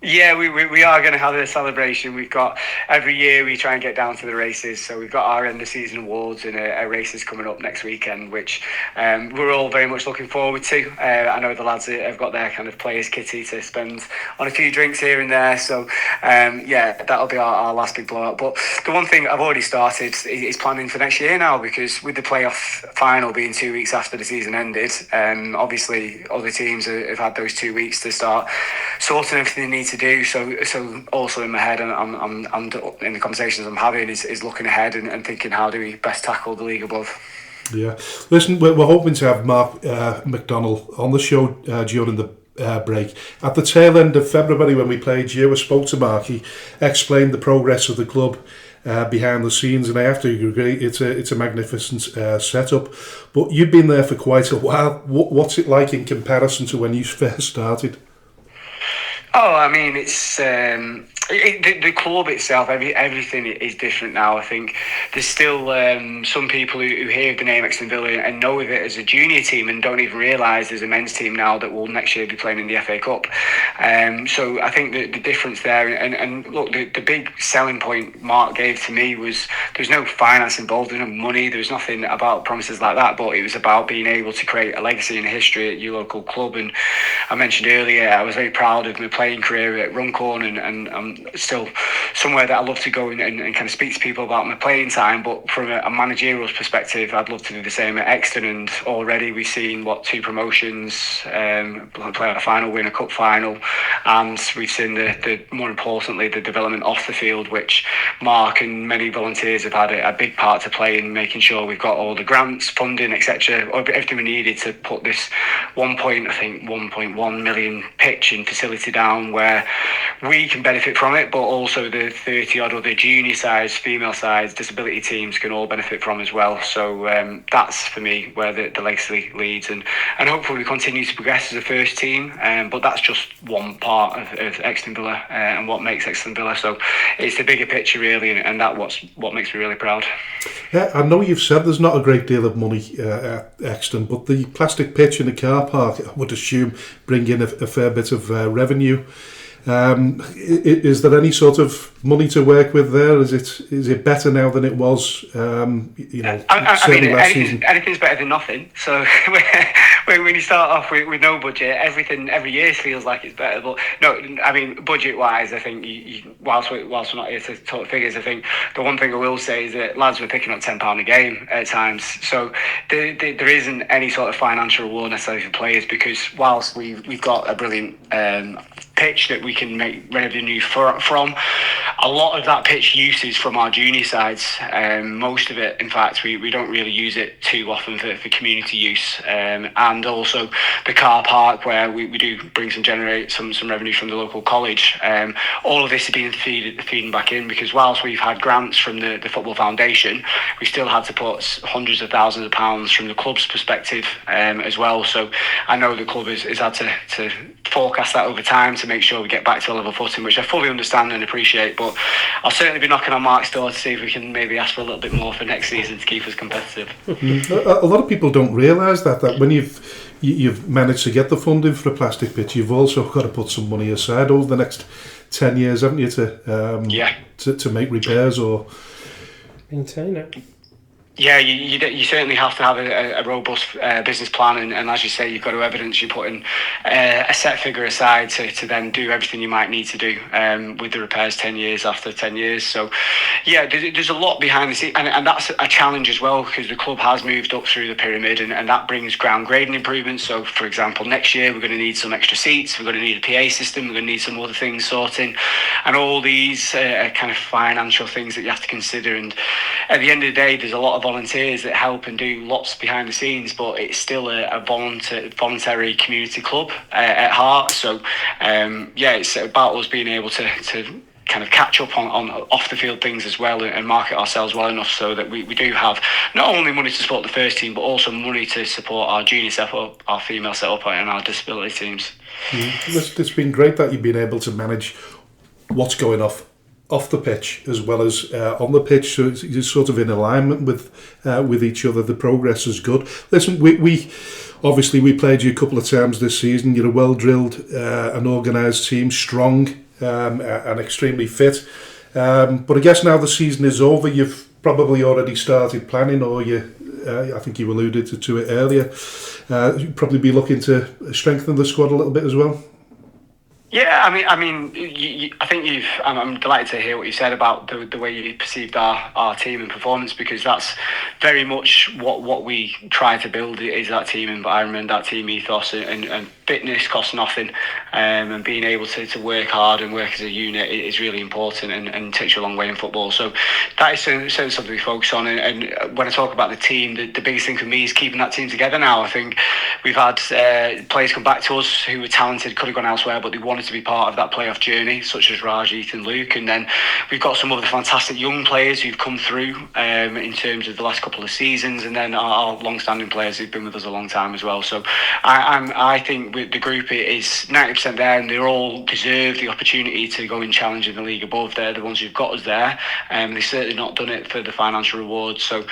Speaker 3: Yeah, we are going to have a celebration. We've got, every year we try and get down to the races, so we've got our end of season awards and a races coming up next weekend, which we're all very much looking forward to. I know the lads have got their kind of players kitty to spend on a few drinks here and there, so that'll be our last big blowout. But the one thing I've already started is planning for next year now, because with the playoff final being 2 weeks after the season ended, obviously other teams have had those 2 weeks to start sorting everything they need to do. So also in my head, and I'm in the conversations I'm having, is looking ahead and thinking, how do we best tackle the league above.
Speaker 1: Yeah, listen, we're hoping to have Mark McDonnell on the show during the break. At the tail end of February, when we played you, I spoke to Mark. He explained the progress of the club behind the scenes, and I have to agree, it's a magnificent setup. But you've been there for quite a while. What's it like in comparison to when you first started?
Speaker 3: Oh, I mean, it's the club itself. Everything is different now. I think there's still some people who hear the name Euxton Villa and know of it as a junior team and don't even realise there's a men's team now that will next year be playing in the FA Cup. So I think the difference there, and look, the big selling point Mark gave to me was there's no finance involved, there's no money, there's nothing about promises like that, but it was about being able to create a legacy and a history at your local club. And I mentioned earlier, I was very proud of my playing career at Runcorn, and I'm still somewhere that I love to go and kind of speak to people about my playing time. But from a managerial perspective, I'd love to do the same at Euxton, and already we've seen 2 promotions, play a final, win a cup final, and we've seen the more importantly the development off the field, which Mark and many volunteers have had a big part to play in making sure we've got all the grants, funding, etc., everything we needed to put this 1.1 million pitch and facility down where we can benefit from it, but also the 30 odd other junior sides, female sides, disability teams can all benefit from as well. So that's for me where the legacy leads, and hopefully we continue to progress as a first team, but that's just one part of Euxton Villa and what makes Euxton Villa. So it's the bigger picture really, and that's what makes me really proud.
Speaker 1: Yeah, I know you've said there's not a great deal of money at Euxton, but the plastic pitch in the car park, I would assume, bring in a fair bit of revenue. Is there any sort of money to work with there? Is it better now than it was?
Speaker 3: I mean, anything's better than nothing. So when you start off with no budget, everything every year feels like it's better. But no, I mean, budget-wise, I think whilst we're not here to talk figures, I think the one thing I will say is that lads were picking up £10 a game at times. So there isn't any sort of financial reward necessarily for players, because whilst we've got a brilliant pitch that we can make revenue from, a lot of that pitch use is from our junior sides. Most of it, in fact, we don't really use it too often for community use, and also the car park where we do generate some revenue from the local college. All of this is being feeding back in, because whilst we've had grants from the Football Foundation, we still had to put hundreds of thousands of pounds from the club's perspective as well. So I know the club has had to forecast that over time to make sure we get back to a level footing, which I fully understand and appreciate. But But I'll certainly be knocking on Mark's door to see if we can maybe ask for a little bit more for next season to keep us competitive.
Speaker 1: A lot of people don't realise that when you've managed to get the funding for a plastic pitch, you've also got to put some money aside over the next 10 years, haven't you, to make repairs or
Speaker 2: maintain it.
Speaker 3: Yeah, you certainly have to have a robust business plan, and as you say, you've got to evidence you're putting a set figure aside to then do everything you might need to do with the repairs 10 years after 10 years. So, yeah, there's a lot behind the scenes, and that's a challenge as well, because the club has moved up through the pyramid, and that brings ground grading improvements. So, for example, next year we're going to need some extra seats, we're going to need a PA system, we're going to need some other things sorting, and all these kind of financial things that you have to consider. And at the end of the day, there's a lot of volunteers that help and do lots behind the scenes, but it's still a voluntary community club at heart. So it's about us being able to kind of catch up on off the field things as well, and market ourselves well enough so that we do have not only money to support the first team, but also money to support our junior setup, our female setup, and our disability teams.
Speaker 1: It's been great that you've been able to manage what's going off the pitch as well as on the pitch, so it's sort of in alignment with each other. The progress is good. Listen, we obviously we played you a couple of times this season. You're a well drilled and organised team, strong and extremely fit. But I guess now the season is over, you've probably already started planning, or I think you alluded to it earlier. You'd probably be looking to strengthen the squad a little bit as well.
Speaker 3: Yeah, I mean, I think I'm delighted to hear what you said about the way you perceived our team and performance, because that's very much what we try to build, is that team environment, that team ethos, and fitness costs nothing, and being able to work hard and work as a unit is really important and takes you a long way in football. So that is certainly something we focus on. And when I talk about the team, the biggest thing for me is keeping that team together now. I think we've had players come back to us who were talented, could have gone elsewhere, but they wanted to be part of that playoff journey, such as Raj, Ethan, Luke. And then we've got some other fantastic young players who've come through in terms of the last couple of seasons, and then our long-standing players who've been with us a long time as well. So I think with the group, it is 90% there, and they all deserve the opportunity to go and challenge in the league above. They're the ones who've got us there, and they've certainly not done it for the financial rewards. So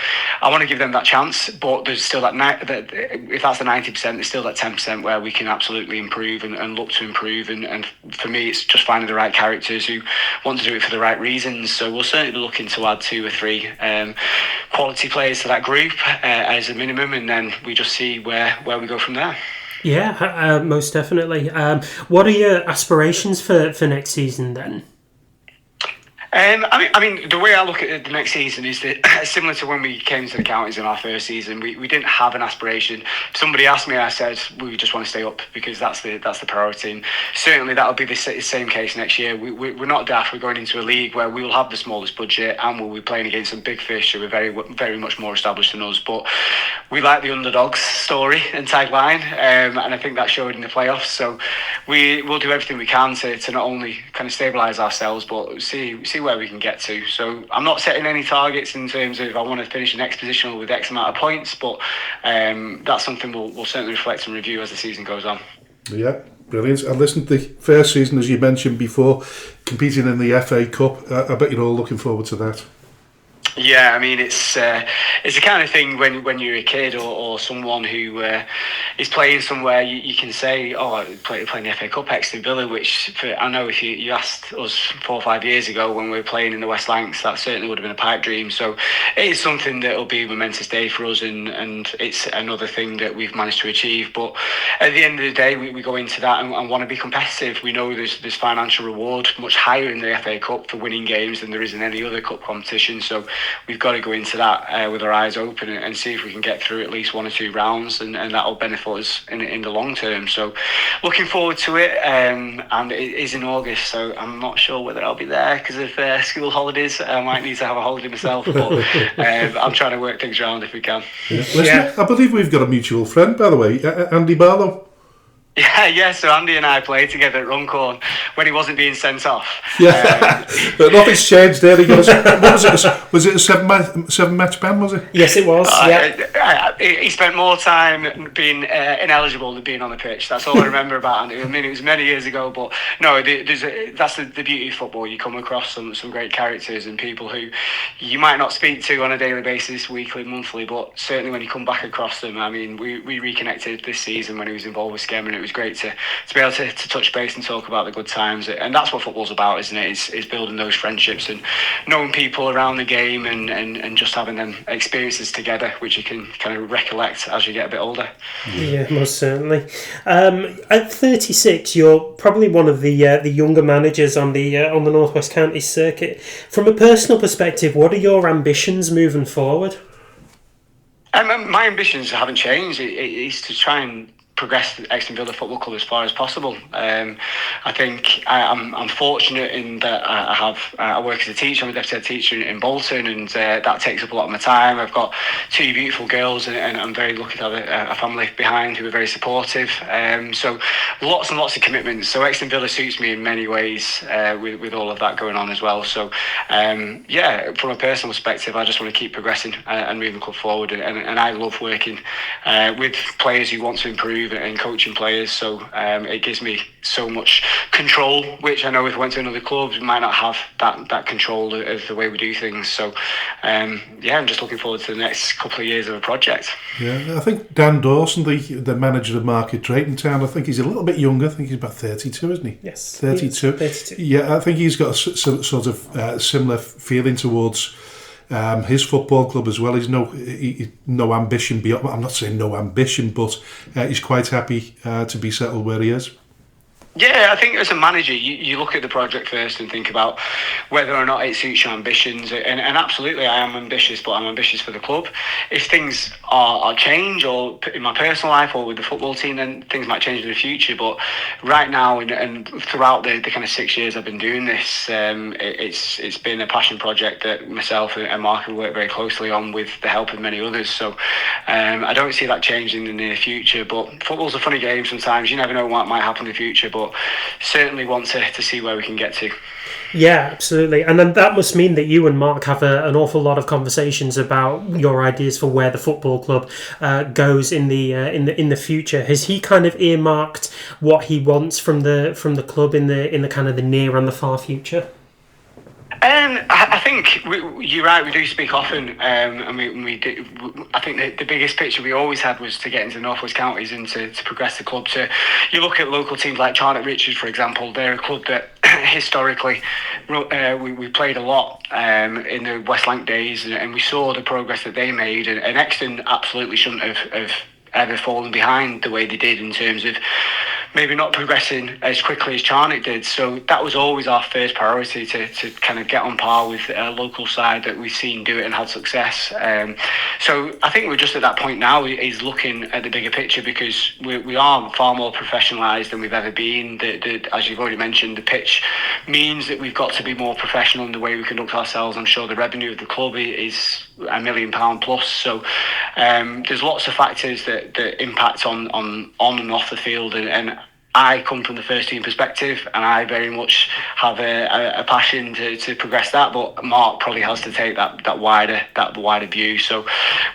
Speaker 3: I want to give them that chance, but there's still that if that's the 90%, there's still that 10% where we can absolutely improve and look to improve. And for me, it's just finding the right characters who want to do it for the right reasons. So we'll certainly be looking to add 2 or 3 quality players to that group as a minimum, and then we just see where we go from there.
Speaker 2: Yeah, most definitely. What are your aspirations for next season then?
Speaker 3: I mean, the way I look at the next season is that similar to when we came to the counties in our first season, we didn't have an aspiration. If somebody asked me, I said we just want to stay up, because that's the priority. And certainly that'll be the same case next year. We're not daft. We're going into a league where we will have the smallest budget, and we'll be playing against some big fish who are very, very much more established than us. But we like the underdogs story and tagline, and I think that showed in the playoffs. So we'll do everything we can to not only kind of stabilise ourselves, but see where we can get to. So I'm not setting any targets in terms of I want to finish the next position with X amount of points, but that's something we'll certainly reflect and review as the season goes on. Yeah,
Speaker 1: brilliant. And listen, the first season, as you mentioned before, competing in the FA Cup, I bet you're all looking forward to that.
Speaker 3: Yeah, I mean, it's the kind of thing when you're a kid or someone who is playing somewhere, you can say, oh, I playing the FA Cup, Euxton Villa, which I know if you asked us 4 or 5 years ago when we were playing in the West Lancs, that certainly would have been a pipe dream. So it is something that will be a momentous day for us, and it's another thing that we've managed to achieve. But at the end of the day, we go into that and want to be competitive. We know there's financial reward much higher in the FA Cup for winning games than there is in any other cup competition. So we've got to go into that with our eyes open and see if we can get through at least 1 or 2 rounds, and that will benefit us in the long term. So looking forward to it, and it is in August, so I'm not sure whether I'll be there because of school holidays. I might need to have a holiday myself, but I'm trying to work things around if we can.
Speaker 1: Yeah. Listen, I believe we've got a mutual friend, by the way, Andy Barlow.
Speaker 3: Yeah. So Andy and I played together at Runcorn when he wasn't being sent off.
Speaker 1: Yeah, but nothing's changed there. He got was it a seven match ban? Was it?
Speaker 2: Yes, it was. Yeah.
Speaker 3: He spent more time being ineligible than being on the pitch. That's all I remember about Andy. I mean, it was many years ago, but no, that's the beauty of football. You come across some great characters and people who you might not speak to on a daily basis, weekly, monthly, but certainly when you come back across them. I mean, we reconnected this season when he was involved with Skem, and it was great to be able to touch base and talk about the good times. And that's what football's about, isn't it? It's building those friendships and knowing people around the game and just having them experiences together, which you can kind of recollect as you get a bit older.
Speaker 2: Yeah, most certainly. At 36, you're probably one of the younger managers on the North West Counties circuit. From a personal perspective, what are your ambitions moving forward?
Speaker 3: My ambitions haven't changed. It is to try and progress the Euxton Villa Football Club as far as possible. I think I'm fortunate in that I work as a teacher. I'm a deputy head teacher in Bolton, and that takes up a lot of my time. I've got two beautiful girls, and I'm very lucky to have a family behind who are very supportive. So lots and lots of commitments. So Euxton Villa suits me in many ways with all of that going on as well. So from a personal perspective, I just want to keep progressing and moving the club forward. And I love working with players who want to improve and coaching players, so it gives me so much control, which I know if I went to another club, we might not have that control of the way we do things. So I'm just looking forward to the next couple of years of a project.
Speaker 1: Yeah, I think Dan Dawson, the manager of Market Drayton Town, I think he's a little bit younger. I think he's about 32, isn't he?
Speaker 2: Yes,
Speaker 1: 32.
Speaker 2: 32.
Speaker 1: Yeah, I think he's got a sort of similar feeling towards his football club as well. He's no ambition beyond. I'm not saying no ambition, but he's quite happy to be settled where he is.
Speaker 3: Yeah, I think as a manager, you look at the project first and think about whether or not it suits your ambitions. And absolutely, I am ambitious, but I'm ambitious for the club. If things are change, or in my personal life, or with the football team, then things might change in the future. But right now, and throughout the kind of 6 years I've been doing this, it's been a passion project that myself and Mark have worked very closely on with the help of many others. So I don't see that changing in the near future. But football's a funny game sometimes. You never know what might happen in the future. But certainly want to see where we can get to.
Speaker 2: Yeah, absolutely. And then that must mean that you and Mark have an awful lot of conversations about your ideas for where the football club goes in the future. Has he kind of earmarked what he wants from the club in the kind of the near and the far future?
Speaker 3: I think you're right. We do speak often, and we do. I think the biggest picture we always had was to get into the North West Counties and to progress the club. You look at local teams like Charnock Richards, for example. They're a club that historically we played a lot in the West Lanc days, and we saw the progress that they made. And Euxton absolutely shouldn't have ever fallen behind the way they did in terms of maybe not progressing as quickly as Charnock did. So that was always our first priority, to kind of get on par with a local side that we've seen do it and had success. So I think we're just at that point now, is looking at the bigger picture, because we are far more professionalised than we've ever been. As you've already mentioned, the pitch means that we've got to be more professional in the way we conduct ourselves. I'm sure the revenue of the club is £1 million plus. So there's lots of factors that impact on and off the field, and I come from the first team perspective, and I very much have a passion to progress that. But Mark probably has to take that wider view. So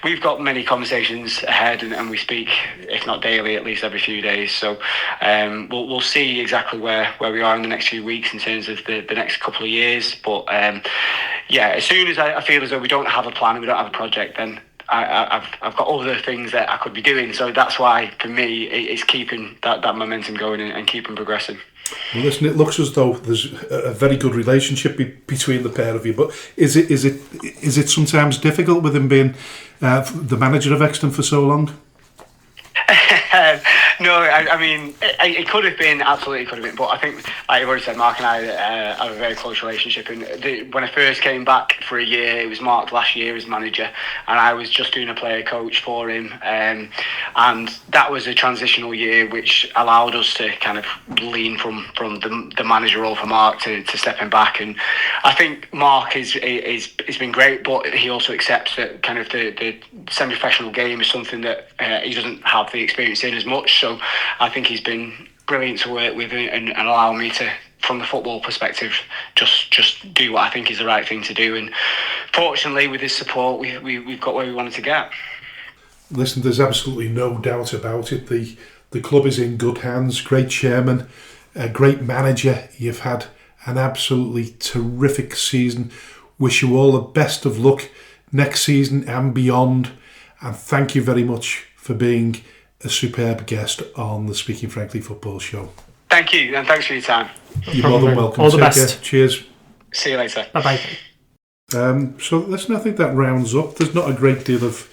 Speaker 3: we've got many conversations ahead, and we speak, if not daily, at least every few days. So we'll see exactly where we are in the next few weeks in terms of the next couple of years. But as soon as I feel as though we don't have a plan and we don't have a project, then I've got other things that I could be doing. So that's why, for me, it's keeping that momentum going and keeping progressing.
Speaker 1: Well, listen, it looks as though there's a very good relationship between the pair of you. But is it sometimes difficult with him being the manager of Euxton for so long?
Speaker 3: No, I mean, it could have been, absolutely could have been, but I think, like you've already said, Mark and I have a very close relationship, and when I first came back for a year, it was Mark last year as manager, and I was just doing a player coach for him, and that was a transitional year which allowed us to kind of lean from the manager role for Mark to stepping back. And I think Mark has been great, but he also accepts that kind of the semi-professional game is something that he doesn't have the experience in as much. So I think he's been brilliant to work with and allow me to, from the football perspective, just do what I think is the right thing to do. And fortunately, with his support, we've got where we wanted to get.
Speaker 1: Listen, there's absolutely no doubt about it. The club is in good hands. Great chairman, a great manager. You've had an absolutely terrific season. Wish you all the best of luck next season and beyond. And thank you very much for being a superb guest on the Speaking Frankly Football Show.
Speaker 3: Thank you, and thanks for your time.
Speaker 1: You're more than welcome.
Speaker 2: All the best.
Speaker 1: Care. Cheers.
Speaker 3: See you later.
Speaker 2: Bye-bye.
Speaker 1: So listen, I think that rounds up. There's not a great deal of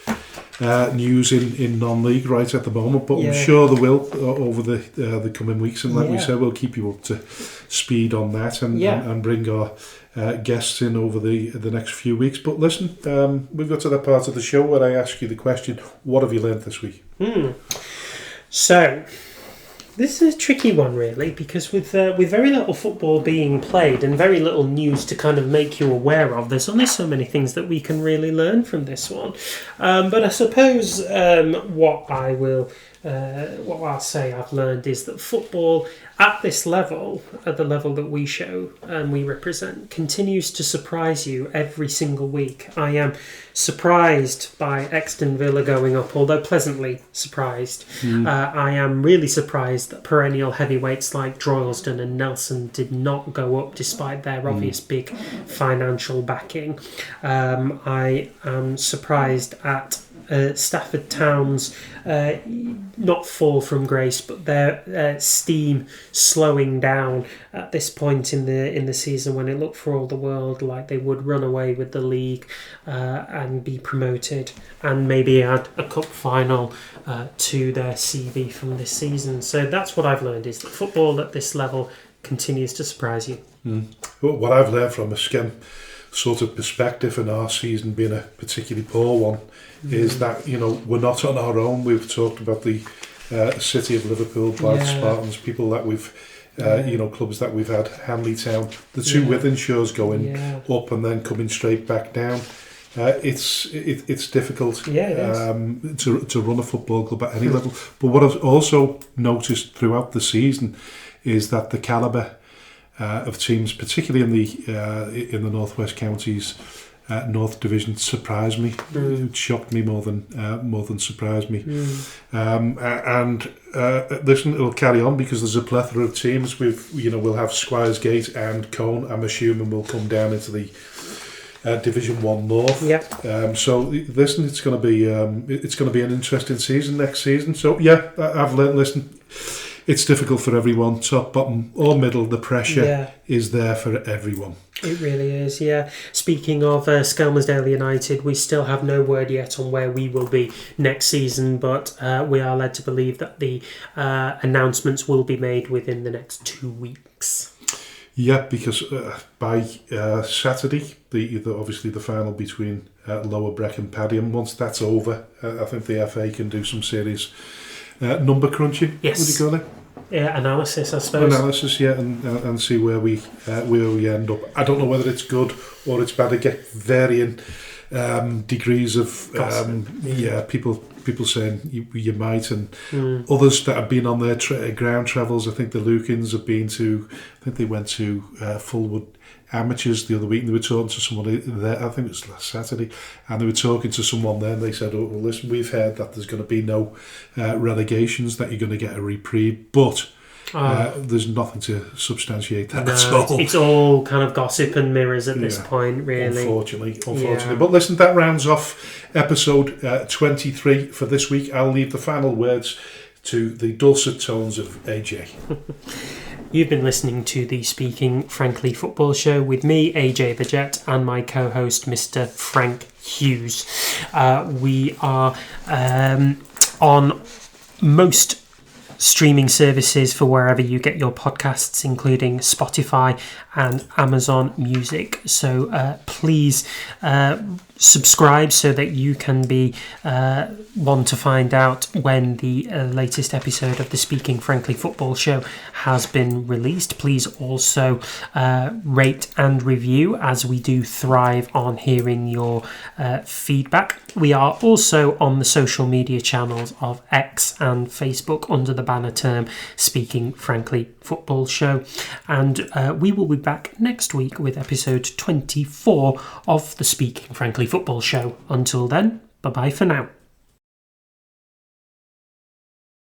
Speaker 1: news in non-league right at the moment, but I'm sure there will over the coming weeks, and like we said, we'll keep you up to speed on that and bring our guests in over the next few weeks. But listen, we've got to that part of the show where I ask you the question, what have you learned this week?
Speaker 2: So this is a tricky one, really, because with very little football being played and very little news to kind of make you aware of, there's only so many things that we can really learn from this one. But I suppose what I'll say I've learned is that football at this level, at the level that we show and we represent, continues to surprise you every single week. I am surprised by Euxton Villa going up, although pleasantly surprised. I am really surprised that perennial heavyweights like Droylsden and Nelson did not go up despite their obvious big financial backing. I am surprised at Stafford Town's not fall from grace, but their steam slowing down at this point in the season, when it looked for all the world like they would run away with the league and be promoted and maybe add a cup final to their CV from this season. So that's what I've learned, is that football at this level continues to surprise you.
Speaker 1: What I've learned from a skim sort of perspective, in our season being a particularly poor one, is that, you know, we're not on our own. We've talked about the City of Liverpool, Blythe Spartans, people that we've clubs that we've had, Hanley Town, the two Withenshaws going up and then coming straight back down. It's difficult to run a football club at any level. But what I've also noticed throughout the season is that the calibre of teams, particularly in the Northwest Counties North Division, surprised me. It shocked me more than surprised me. Listen, it'll carry on because there's a plethora of teams. We'll have Squiresgate and Cone, I'm assuming, will come down into the Division 1 North. So listen, it's going to be an interesting season next season. So I've learned. Listen, it's difficult for everyone, top, bottom or middle. The pressure is there for everyone.
Speaker 2: It really is, yeah. Speaking of Skelmersdale United, we still have no word yet on where we will be next season, but we are led to believe that the announcements will be made within the next 2 weeks.
Speaker 1: Yeah, because by Saturday, obviously the final between Lower Breck and Padiham, once that's over, I think the FA can do some serious number crunching.
Speaker 2: Yes.
Speaker 1: Would you call it?
Speaker 2: Analysis, I suppose.
Speaker 1: Analysis, and see where we end up. I don't know whether it's good or it's bad. I get varying degrees of people saying you might, and others that have been on their ground travels. I think the Lukins have been to. I think they went to Fulwood Amateurs the other week, and they were talking to someone there. I think it was last Saturday, and they were talking to someone there, and they said, "Oh, well, listen, we've heard that there's going to be no relegations, that you're going to get a reprieve, but." There's nothing to substantiate that at all.
Speaker 2: It's all kind of gossip and mirrors at this point, really.
Speaker 1: Unfortunately. But listen, that rounds off episode 23 for this week. I'll leave the final words to the dulcet tones of AJ.
Speaker 2: You've been listening to the Speaking Frankly Football Show with me, AJ the Jet, and my co-host, Mr. Frank Hughes. We are on most streaming services for wherever you get your podcasts, including Spotify and Amazon Music. So please subscribe so that you can be one to find out when the latest episode of the Speaking Frankly Football Show has been released. Please also rate and review, as we do thrive on hearing your feedback. We are also on the social media channels of X and Facebook under the banner term Speaking Frankly Football Show, and we will be back next week with episode 24 of the Speaking Frankly Football Show. Until then, bye bye for now.